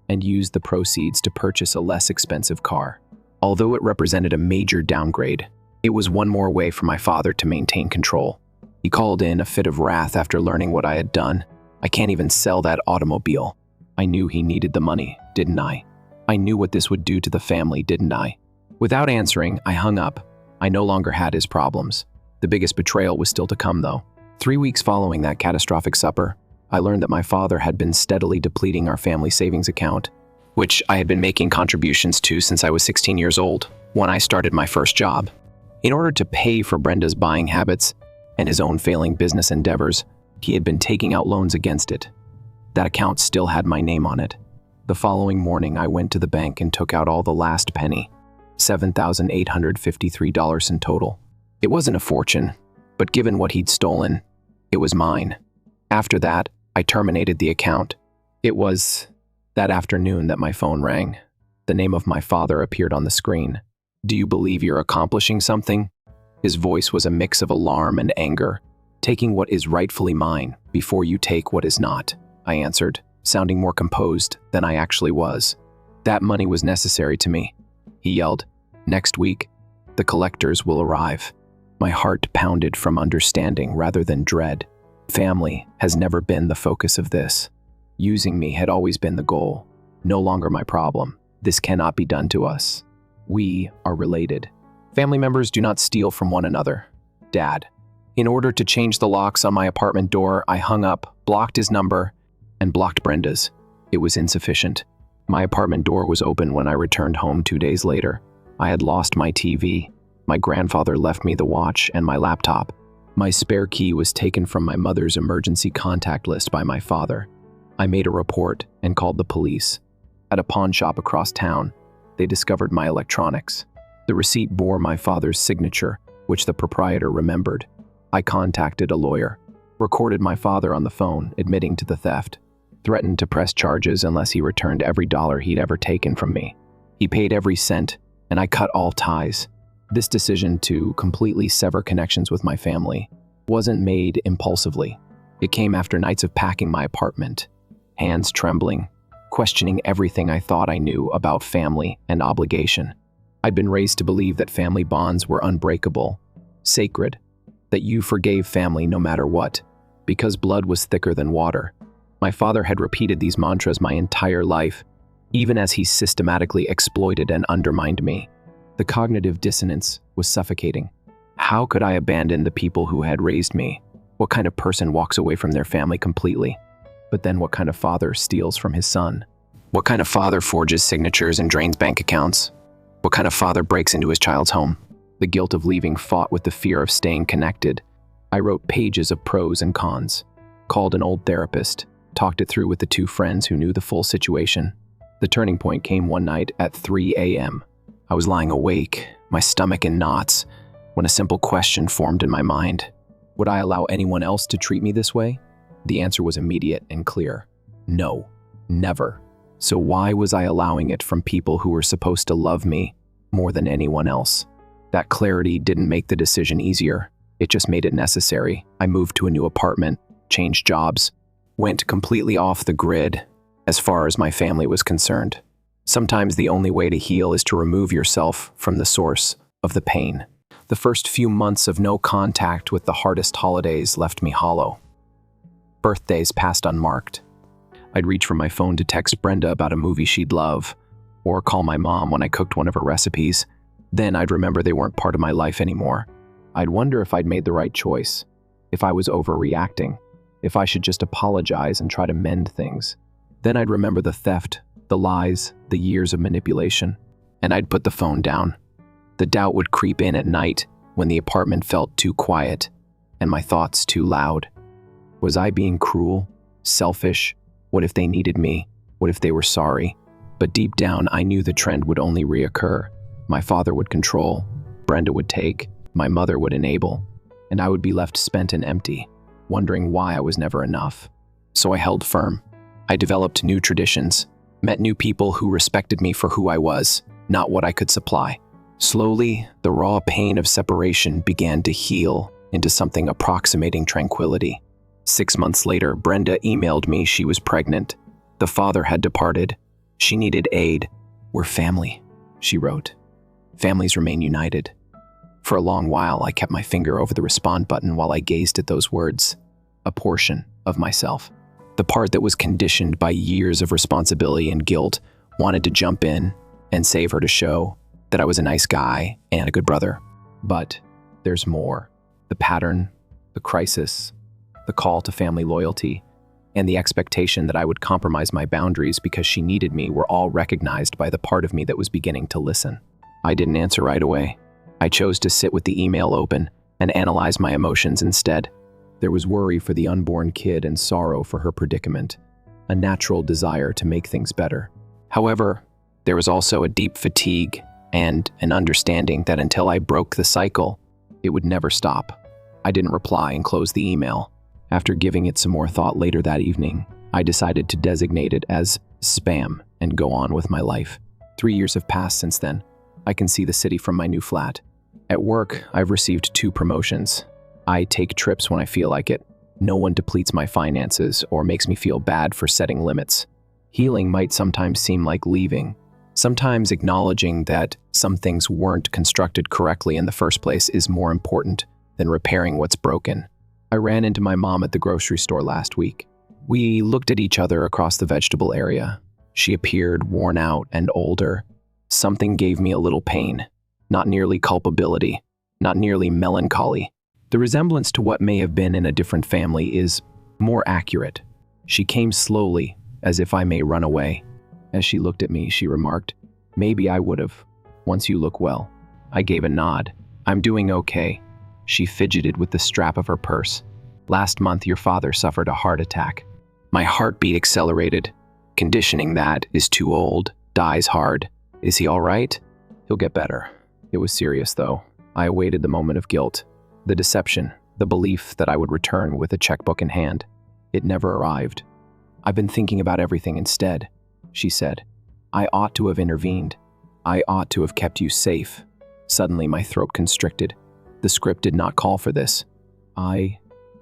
and used the proceeds to purchase a less expensive car. Although it represented a major downgrade, it was one more way for my father to maintain control. He called in a fit of wrath after learning what I had done. I can't even sell that automobile. I knew he needed the money, didn't I? I knew what this would do to the family, didn't I? Without answering, I hung up. I no longer had his problems. The biggest betrayal was still to come, though. 3 weeks following that catastrophic supper, I learned that my father had been steadily depleting our family savings account, which I had been making contributions to since I was 16 years old, when I started my first job. In order to pay for Brenda's buying habits and his own failing business endeavors, he had been taking out loans against it. That account still had my name on it. The following morning, I went to the bank and took out all the last penny, $7,853 in total. It wasn't a fortune, but given what he'd stolen, it was mine. After that, I terminated the account. It was that afternoon that my phone rang. The name of my father appeared on the screen. "Do you believe you're accomplishing something?" His voice was a mix of alarm and anger. "Taking what is rightfully mine before you take what is not," I answered, sounding more composed than I actually was. "That money was necessary to me," he yelled. "Next week, the collectors will arrive." My heart pounded from understanding rather than dread. Family has never been the focus of this. Using me had always been the goal. No longer my problem. This cannot be done to us. We are related. Family members do not steal from one another. Dad. In order to change the locks on my apartment door, I hung up, blocked his number, and blocked Brenda's. It was insufficient. My apartment door was open when I returned home 2 days later. I had lost my TV. My grandfather left me the watch and my laptop. My spare key was taken from my mother's emergency contact list by my father. I made a report and called the police. At a pawn shop across town, they discovered my electronics. The receipt bore my father's signature, which the proprietor remembered. I contacted a lawyer, recorded my father on the phone, admitting to the theft, threatened to press charges unless he returned every dollar he'd ever taken from me. He paid every cent, and I cut all ties. This decision to completely sever connections with my family wasn't made impulsively. It came after nights of packing my apartment, hands trembling, questioning everything I thought I knew about family and obligation. I'd been raised to believe that family bonds were unbreakable, sacred, that you forgave family no matter what, because blood was thicker than water. My father had repeated these mantras my entire life, even as he systematically exploited and undermined me. The cognitive dissonance was suffocating. How could I abandon the people who had raised me? What kind of person walks away from their family completely? But then what kind of father steals from his son? What kind of father forges signatures and drains bank accounts? What kind of father breaks into his child's home? The guilt of leaving fought with the fear of staying connected. I wrote pages of pros and cons, called an old therapist, talked it through with the 2 friends who knew the full situation. The turning point came one night at 3 a.m. I was lying awake, my stomach in knots, when a simple question formed in my mind. Would I allow anyone else to treat me this way? The answer was immediate and clear. No, never. So why was I allowing it from people who were supposed to love me more than anyone else? That clarity didn't make the decision easier. It just made it necessary. I moved to a new apartment, changed jobs, went completely off the grid as far as my family was concerned. Sometimes the only way to heal is to remove yourself from the source of the pain. The first few months of no contact with the hardest holidays left me hollow. Birthdays passed unmarked. I'd reach for my phone to text Brenda about a movie she'd love, or call my mom when I cooked one of her recipes. Then I'd remember they weren't part of my life anymore. I'd wonder if I'd made the right choice, if I was overreacting, if I should just apologize and try to mend things. Then I'd remember the theft, the lies, the years of manipulation, and I'd put the phone down. The doubt would creep in at night when the apartment felt too quiet and my thoughts too loud. Was I being cruel, selfish? What if they needed me? What if they were sorry? But deep down, I knew the trend would only reoccur. My father would control, Brenda would take, my mother would enable, and I would be left spent and empty, wondering why I was never enough. So I held firm. I developed new traditions, met new people who respected me for who I was, not what I could supply. Slowly, the raw pain of separation began to heal into something approximating tranquility. 6 months later, Brenda emailed me she was pregnant. The father had departed. She needed aid. "We're family," she wrote. "Families remain united." For a long while, I kept my finger over the respond button while I gazed at those words. A portion of myself, the part that was conditioned by years of responsibility and guilt, wanted to jump in and save her, to show that I was a nice guy and a good brother. But there's more. The pattern, the crisis, the call to family loyalty, and the expectation that I would compromise my boundaries because she needed me were all recognized by the part of me that was beginning to listen. I didn't answer right away. I chose to sit with the email open and analyze my emotions instead. There was worry for the unborn kid and sorrow for her predicament, a natural desire to make things better. However, there was also a deep fatigue and an understanding that until I broke the cycle, it would never stop. I didn't reply and closed the email. After giving it some more thought later that evening, I decided to designate it as spam and go on with my life. 3 years have passed since then. I can see the city from my new flat. At work, I've received 2 promotions. I take trips when I feel like it. No one depletes my finances or makes me feel bad for setting limits. Healing might sometimes seem like leaving. Sometimes acknowledging that some things weren't constructed correctly in the first place is more important than repairing what's broken. I ran into my mom at the grocery store last week. We looked at each other across the vegetable area. She appeared worn out and older. Something gave me a little pain. Not nearly culpability, not nearly melancholy. The resemblance to what may have been in a different family is more accurate. She came slowly, as if I may run away. As she looked at me, she remarked, "Maybe I would have, once you look well." I gave a nod. "I'm doing okay." She fidgeted with the strap of her purse. "Last month, your father suffered a heart attack." My heartbeat accelerated. Conditioning that is too old, dies hard. Is he all right? He'll get better. It was serious, though. I awaited the moment of guilt. The deception, the belief that I would return with a checkbook in hand. It never arrived. "I've been thinking about everything instead," she said. "I ought to have intervened. I ought to have kept you safe." Suddenly, my throat constricted. The script did not call for this. I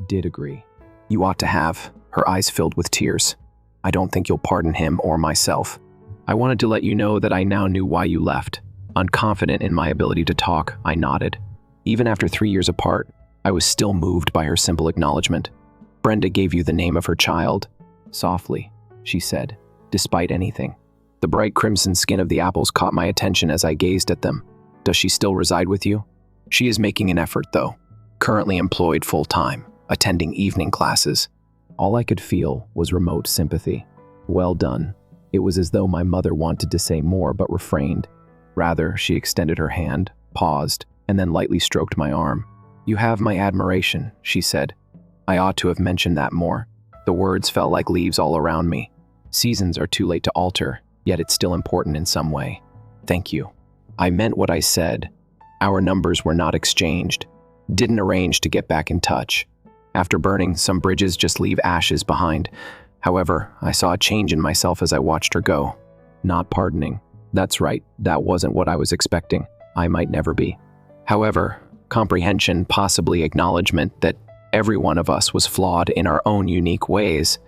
did agree. "You ought to have." Her eyes filled with tears. "I don't think you'll pardon him or myself. I wanted to let you know that I now knew why you left." Unconfident in my ability to talk, I nodded. Even after 3 years apart, I was still moved by her simple acknowledgement. "Brenda gave you the name of her child." Softly, she said, "Despite anything." The bright crimson skin of the apples caught my attention as I gazed at them. "Does she still reside with you?" "She is making an effort, though. Currently employed full-time, attending evening classes." All I could feel was remote sympathy. Well done. It was as though my mother wanted to say more but refrained. Rather, she extended her hand, paused, and then lightly stroked my arm. "You have my admiration," she said. I ought to have mentioned that more. The words fell like leaves all around me. Seasons are too late to alter, yet it's still important in some way. "Thank you." I meant what I said. Our numbers were not exchanged. Didn't arrange to get back in touch. After burning, some bridges just leave ashes behind. However, I saw a change in myself as I watched her go. Not pardoning. That's right, that wasn't what I was expecting. I might never be. However, comprehension, possibly acknowledgement that every one of us was flawed in our own unique ways,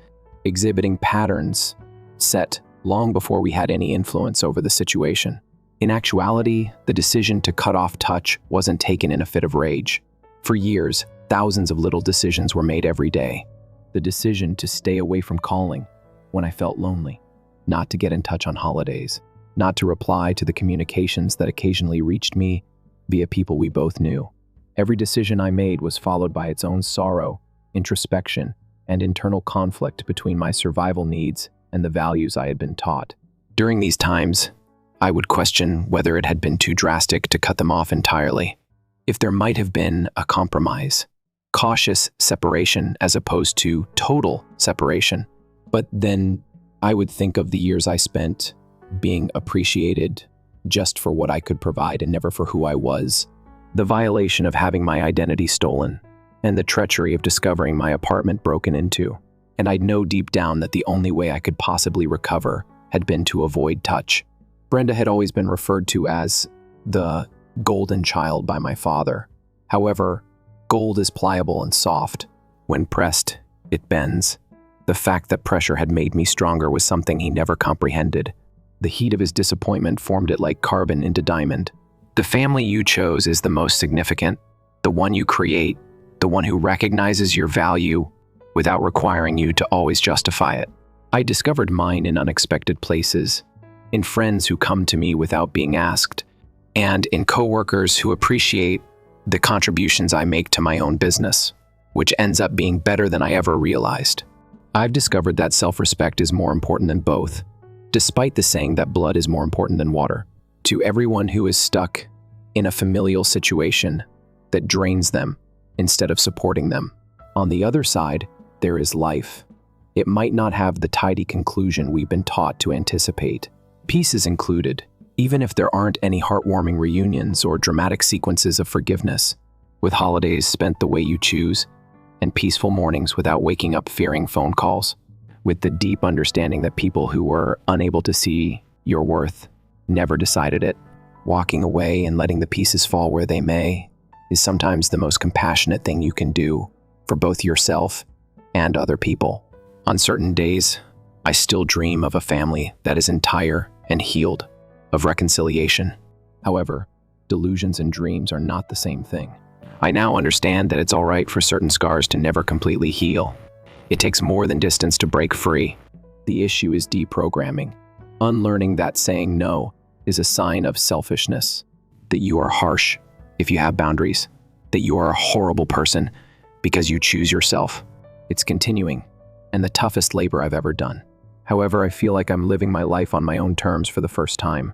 exhibiting patterns set long before we had any influence over the situation. In actuality, the decision to cut off touch wasn't taken in a fit of rage. For years, thousands of little decisions were made every day. The decision to stay away from calling when I felt lonely, not to get in touch on holidays, not to reply to the communications that occasionally reached me via people we both knew. Every decision I made was followed by its own sorrow, introspection, and internal conflict between my survival needs and the values I had been taught. During these times, I would question whether it had been too drastic to cut them off entirely, if there might have been a compromise, cautious separation as opposed to total separation. But then I would think of the years I spent being appreciated just for what I could provide and never for who I was, the violation of having my identity stolen, and the treachery of discovering my apartment broken into. And I'd know deep down that the only way I could possibly recover had been to avoid touch. Brenda had always been referred to as the golden child by my father. However, gold is pliable and soft. When pressed, it bends. The fact that pressure had made me stronger was something he never comprehended. The heat of his disappointment formed it like carbon into diamond. The family you chose is the most significant, the one you create, the one who recognizes your value without requiring you to always justify it. I discovered mine in unexpected places, in friends who come to me without being asked, and in coworkers who appreciate the contributions I make to my own business, which ends up being better than I ever realized. I've discovered that self-respect is more important than both, despite the saying that blood is more important than water. To everyone who is stuck in a familial situation that drains them instead of supporting them, on the other side, there is life. It might not have the tidy conclusion we've been taught to anticipate. Peace is included, even if there aren't any heartwarming reunions or dramatic sequences of forgiveness, with holidays spent the way you choose, and peaceful mornings without waking up fearing phone calls, with the deep understanding that people who were unable to see your worth never decided it. Walking away and letting the pieces fall where they may is sometimes the most compassionate thing you can do for both yourself and other people. On certain days, I still dream of a family that is entire and healed, of reconciliation. However, delusions and dreams are not the same thing. I now understand that it's all right for certain scars to never completely heal. It takes more than distance to break free. The issue is deprogramming, unlearning that saying no is a sign of selfishness, that you are harsh if you have boundaries, that you are a horrible person because you choose yourself. It's continuing, and the toughest labor I've ever done. However, I feel like I'm living my life on my own terms for the first time,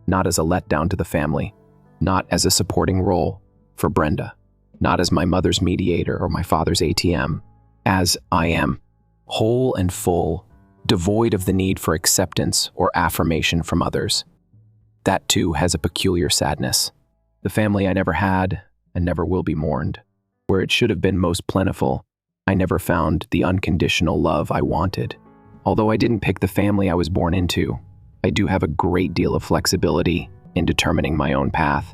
not as a letdown to the family, not as a supporting role for Brenda, not as my mother's mediator or my father's ATM, as I am, whole and full, devoid of the need for acceptance or affirmation from others. That too has a peculiar sadness. The family I never had and never will be mourned. Where it should have been most plentiful, I never found the unconditional love I wanted. Although I didn't pick the family I was born into, I do have a great deal of flexibility in determining my own path,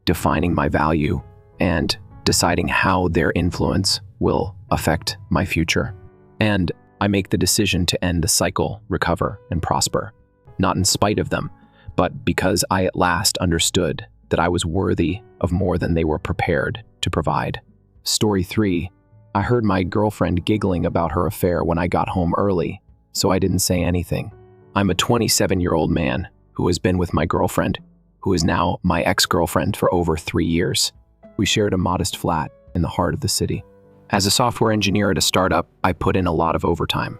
defining my value, and deciding how their influence will affect my future. And I make the decision to end the cycle, recover, and prosper, not in spite of them, but because I at last understood that I was worthy of more than they were prepared to provide. Story 3. I heard my girlfriend giggling about her affair when I got home early, so I didn't say anything. I'm a 27-year-old man who has been with my girlfriend, who is now my ex-girlfriend for over 3 years. We shared a modest flat in the heart of the city. As a software engineer at a startup, I put in a lot of overtime.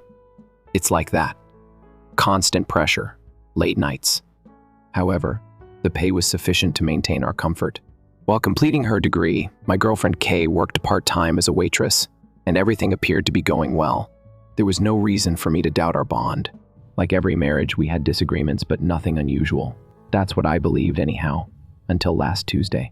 It's like that. Constant pressure, late nights. However, the pay was sufficient to maintain our comfort. While completing her degree, my girlfriend Kay worked part-time as a waitress, and everything appeared to be going well. There was no reason for me to doubt our bond. Like every marriage, we had disagreements, but nothing unusual. That's what I believed anyhow, until last Tuesday.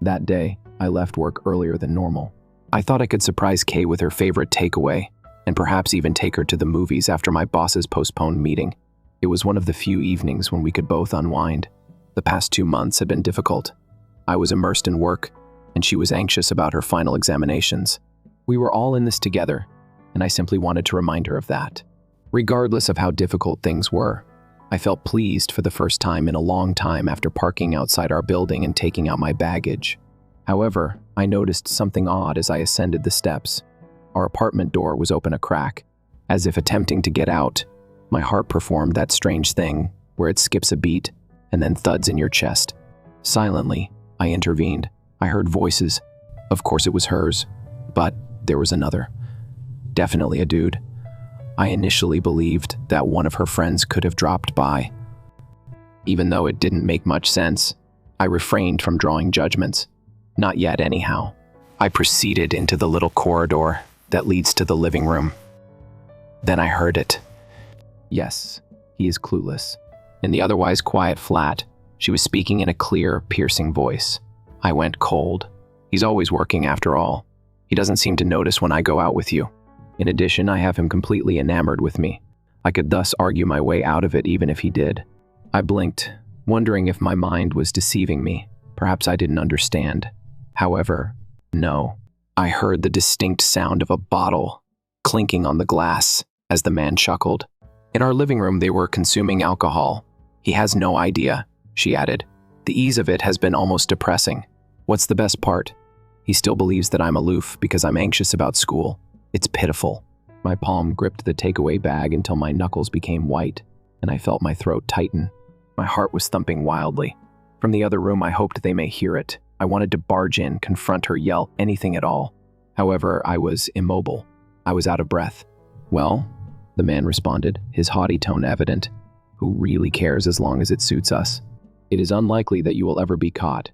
That day, I left work earlier than normal. I thought I could surprise Kay with her favorite takeaway, and perhaps even take her to the movies after my boss's postponed meeting. It was one of the few evenings when we could both unwind. The past 2 months had been difficult. I was immersed in work, and she was anxious about her final examinations. We were all in this together, and I simply wanted to remind her of that. Regardless of how difficult things were, I felt pleased for the first time in a long time after parking outside our building and taking out my baggage. However, I noticed something odd as I ascended the steps. Our apartment door was open a crack. As if attempting to get out, my heart performed that strange thing where it skips a beat and then thuds in your chest. Silently, I intervened. I heard voices. Of course it was hers, but there was another. Definitely a dude. I initially believed that one of her friends could have dropped by. Even though it didn't make much sense, I refrained from drawing judgments. Not yet, anyhow. I proceeded into the little corridor that leads to the living room. Then I heard it. Yes, he is clueless. In the otherwise quiet flat, she was speaking in a clear, piercing voice. I went cold. He's always working after all. He doesn't seem to notice when I go out with you. In addition, I have him completely enamored with me. I could thus argue my way out of it even if he did. I blinked, wondering if my mind was deceiving me. Perhaps I didn't understand. However, no. I heard the distinct sound of a bottle clinking on the glass as the man chuckled. In our living room, they were consuming alcohol. He has no idea, she added. The ease of it has been almost depressing. What's the best part? He still believes that I'm aloof because I'm anxious about school. It's pitiful. My palm gripped the takeaway bag until my knuckles became white, and I felt my throat tighten. My heart was thumping wildly. From the other room, I hoped they may hear it. I wanted to barge in, confront her, yell, anything at all. However, I was immobile. I was out of breath. Well, the man responded, his haughty tone evident. Who really cares as long as it suits us? It is unlikely that you will ever be caught.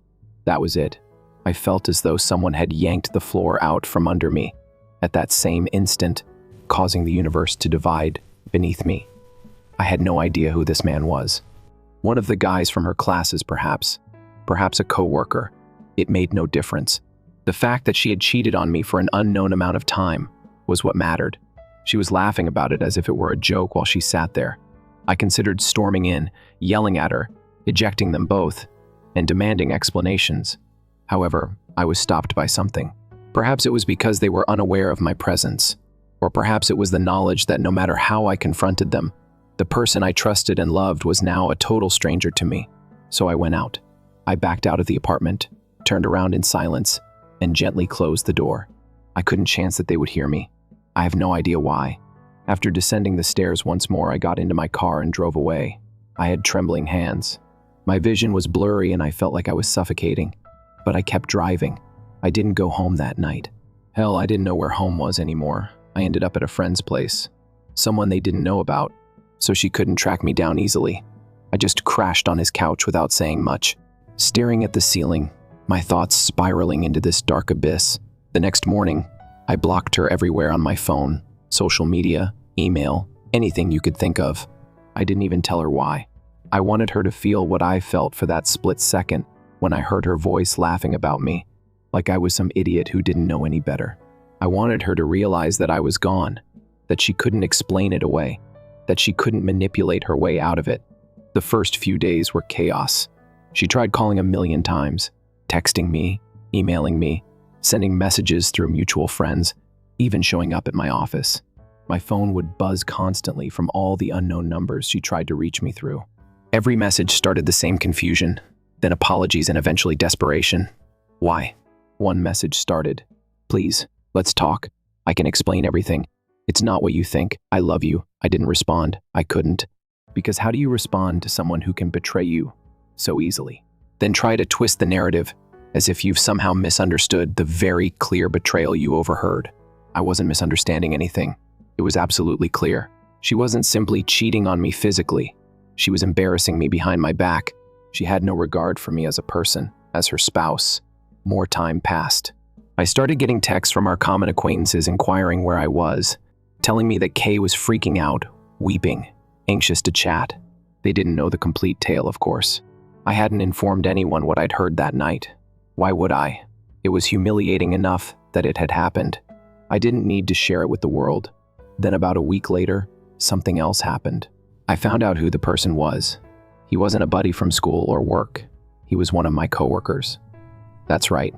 That was it. I felt as though someone had yanked the floor out from under me. At that same instant, causing the universe to divide beneath me. I had no idea who this man was. One of the guys from her classes, perhaps. Perhaps a coworker. It made no difference. The fact that she had cheated on me for an unknown amount of time was what mattered. She was laughing about it as if it were a joke while she sat there. I considered storming in, yelling at her, ejecting them both, and demanding explanations. However, I was stopped by something. Perhaps it was because they were unaware of my presence, or perhaps it was the knowledge that no matter how I confronted them, the person I trusted and loved was now a total stranger to me. So I went out. I backed out of the apartment, turned around in silence, and gently closed the door. I couldn't chance that they would hear me. I have no idea why. After descending the stairs once more, I got into my car and drove away. I had trembling hands. My vision was blurry and I felt like I was suffocating. But I kept driving. I didn't go home that night. Hell, I didn't know where home was anymore. I ended up at a friend's place. Someone they didn't know about, so she couldn't track me down easily. I just crashed on his couch without saying much, staring at the ceiling, my thoughts spiraling into this dark abyss. The next morning, I blocked her everywhere on my phone, social media, email, anything you could think of. I didn't even tell her why. I wanted her to feel what I felt for that split second when I heard her voice laughing about me, like I was some idiot who didn't know any better. I wanted her to realize that I was gone, that she couldn't explain it away, that she couldn't manipulate her way out of it. The first few days were chaos. She tried calling 1,000,000 times, texting me, emailing me, sending messages through mutual friends, even showing up at my office. My phone would buzz constantly from all the unknown numbers she tried to reach me through. Every message started the same confusion, then apologies and eventually desperation. Why? One message started. Please, let's talk. I can explain everything. It's not what you think. I love you. I didn't respond. I couldn't. Because how do you respond to someone who can betray you so easily? Then try to twist the narrative as if you've somehow misunderstood the very clear betrayal you overheard. I wasn't misunderstanding anything. It was absolutely clear. She wasn't simply cheating on me physically. She was embarrassing me behind my back. She had no regard for me as a person, as her spouse. More time passed. I started getting texts from our common acquaintances inquiring where I was, telling me that Kay was freaking out, weeping, anxious to chat. They didn't know the complete tale, of course. I hadn't informed anyone what I'd heard that night. Why would I? It was humiliating enough that it had happened. I didn't need to share it with the world. Then about a week later, something else happened. I found out who the person was. He wasn't a buddy from school or work. He was one of my coworkers. That's right.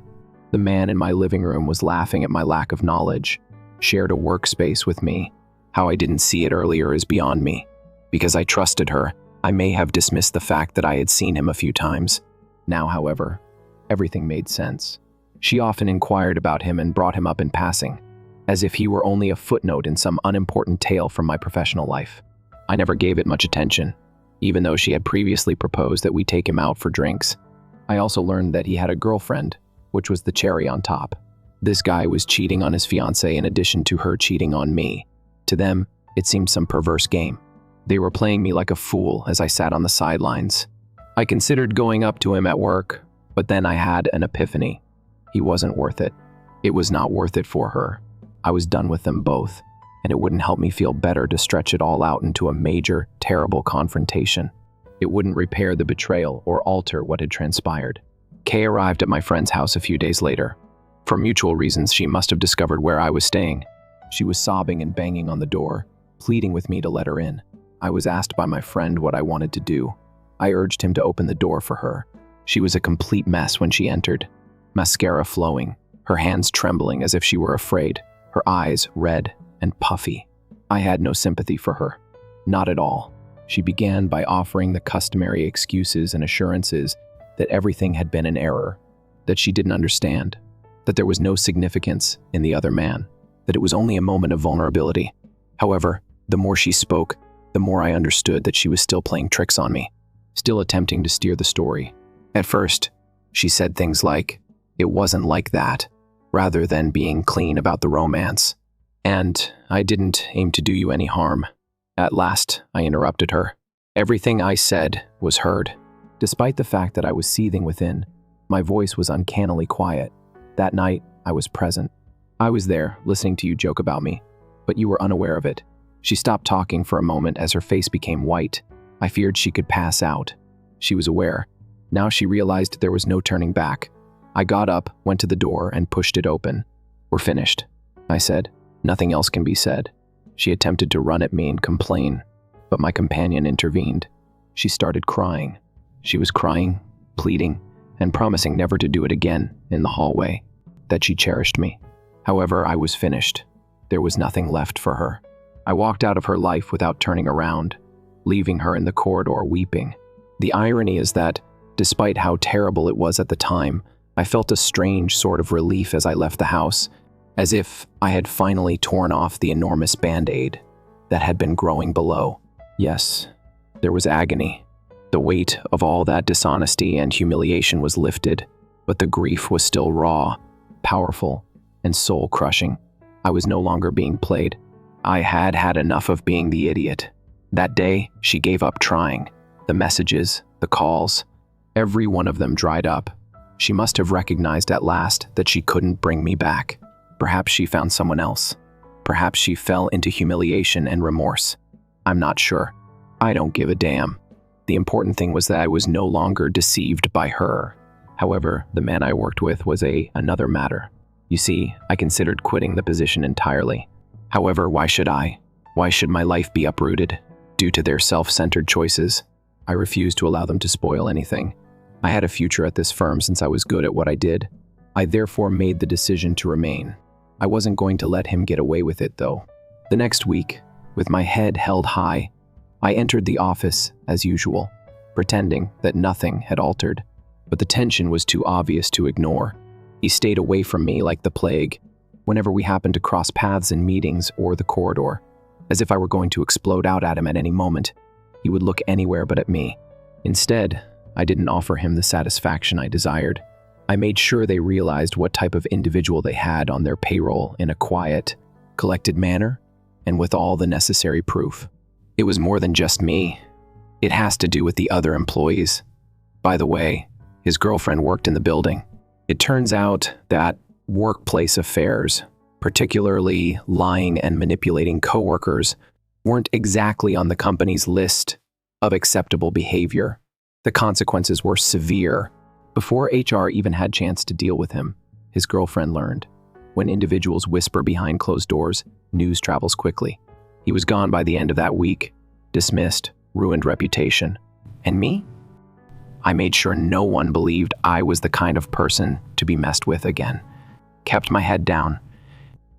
The man in my living room was laughing at my lack of knowledge, shared a workspace with me. How I didn't see it earlier is beyond me. Because I trusted her, I may have dismissed the fact that I had seen him a few times. Now, however, everything made sense. She often inquired about him and brought him up in passing, as if he were only a footnote in some unimportant tale from my professional life. I never gave it much attention, even though she had previously proposed that we take him out for drinks. I also learned that he had a girlfriend, which was the cherry on top. This guy was cheating on his fiancée in addition to her cheating on me. To them, it seemed some perverse game. They were playing me like a fool as I sat on the sidelines. I considered going up to him at work, but then I had an epiphany. He wasn't worth it. It was not worth it for her. I was done with them both, and it wouldn't help me feel better to stretch it all out into a major, terrible confrontation. It wouldn't repair the betrayal or alter what had transpired. Kay arrived at my friend's house a few days later. For mutual reasons, she must have discovered where I was staying. She was sobbing and banging on the door, pleading with me to let her in. I was asked by my friend what I wanted to do. I urged him to open the door for her. She was a complete mess when she entered. Mascara flowing, her hands trembling as if she were afraid, her eyes red and puffy. I had no sympathy for her. Not at all. She began by offering the customary excuses and assurances that everything had been an error, that she didn't understand, that there was no significance in the other man, that it was only a moment of vulnerability. However, the more she spoke, the more I understood that she was still playing tricks on me, still attempting to steer the story. At first, she said things like, "It wasn't like that," rather than being clean about the romance. And I didn't aim to do you any harm. At last, I interrupted her. Everything I said was heard. Despite the fact that I was seething within, my voice was uncannily quiet. That night, I was present. I was there, listening to you joke about me, but you were unaware of it. She stopped talking for a moment as her face became white. I feared she could pass out. She was aware. Now she realized there was no turning back. I got up, went to the door, and pushed it open. "We're finished," I said. "Nothing else can be said." She attempted to run at me and complain, but my companion intervened. She started crying. She was crying, pleading, and promising never to do it again in the hallway, that she cherished me. However, I was finished. There was nothing left for her. I walked out of her life without turning around, leaving her in the corridor weeping. The irony is that, despite how terrible it was at the time, I felt a strange sort of relief as I left the house, as if I had finally torn off the enormous band-aid that had been growing below. Yes, there was agony. The weight of all that dishonesty and humiliation was lifted, but the grief was still raw, powerful, and soul-crushing. I was no longer being played. I had had enough of being the idiot. That day, she gave up trying. The messages, the calls, every one of them dried up. She must have recognized at last that she couldn't bring me back. Perhaps she found someone else. Perhaps she fell into humiliation and remorse. I'm not sure. I don't give a damn. The important thing was that I was no longer deceived by her. However, the man I worked with was another matter. You see, I considered quitting the position entirely. However, why should I? Why should my life be uprooted due to their self-centered choices? I refused to allow them to spoil anything. I had a future at this firm since I was good at what I did. I therefore made the decision to remain. I wasn't going to let him get away with it, though. The next week, with my head held high, I entered the office as usual, pretending that nothing had altered. But the tension was too obvious to ignore. He stayed away from me like the plague, whenever we happened to cross paths in meetings or the corridor, as if I were going to explode out at him at any moment. He would look anywhere but at me. Instead, I didn't offer him the satisfaction I desired. I made sure they realized what type of individual they had on their payroll in a quiet, collected manner, and with all the necessary proof. It was more than just me. It has to do with the other employees. By the way, his girlfriend worked in the building. It turns out that workplace affairs, particularly lying and manipulating coworkers, weren't exactly on the company's list of acceptable behavior. The consequences were severe. Before HR even had a chance to deal with him, his girlfriend learned. When individuals whisper behind closed doors, news travels quickly. He was gone by the end of that week, dismissed, ruined reputation. And me? I made sure no one believed I was the kind of person to be messed with again. Kept my head down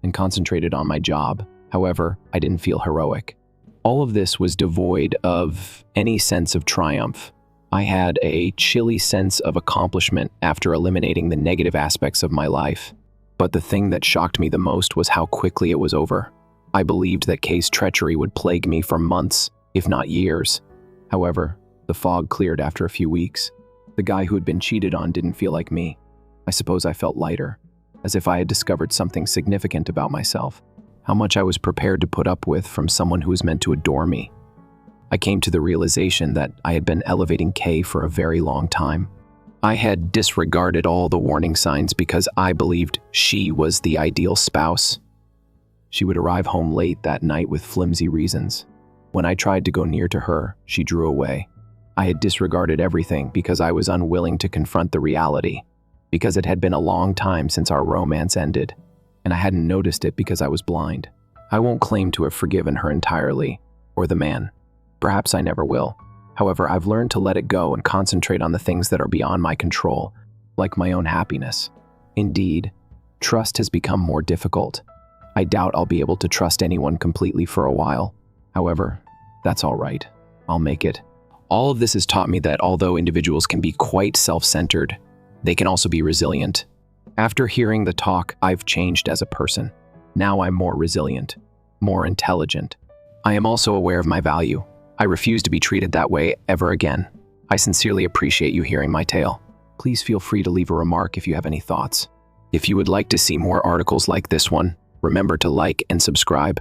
and concentrated on my job. However, I didn't feel heroic. All of this was devoid of any sense of triumph. I had a chilly sense of accomplishment after eliminating the negative aspects of my life. But the thing that shocked me the most was how quickly it was over. I believed that Kay's treachery would plague me for months, if not years. However, the fog cleared after a few weeks. The guy who had been cheated on didn't feel like me. I suppose I felt lighter, as if I had discovered something significant about myself. How much I was prepared to put up with from someone who was meant to adore me. I came to the realization that I had been elevating Kay for a very long time. I had disregarded all the warning signs because I believed she was the ideal spouse. She would arrive home late that night with flimsy reasons. When I tried to go near to her, she drew away. I had disregarded everything because I was unwilling to confront the reality, because it had been a long time since our romance ended, and I hadn't noticed it because I was blind. I won't claim to have forgiven her entirely, or the man. Perhaps I never will. However, I've learned to let it go and concentrate on the things that are beyond my control, like my own happiness. Indeed, trust has become more difficult. I doubt I'll be able to trust anyone completely for a while. However, that's all right. I'll make it. All of this has taught me that although individuals can be quite self-centered, they can also be resilient. After hearing the talk, I've changed as a person. Now I'm more resilient, more intelligent. I am also aware of my value. I refuse to be treated that way ever again. I sincerely appreciate you hearing my tale. Please feel free to leave a remark if you have any thoughts. If you would like to see more articles like this one, remember to like and subscribe.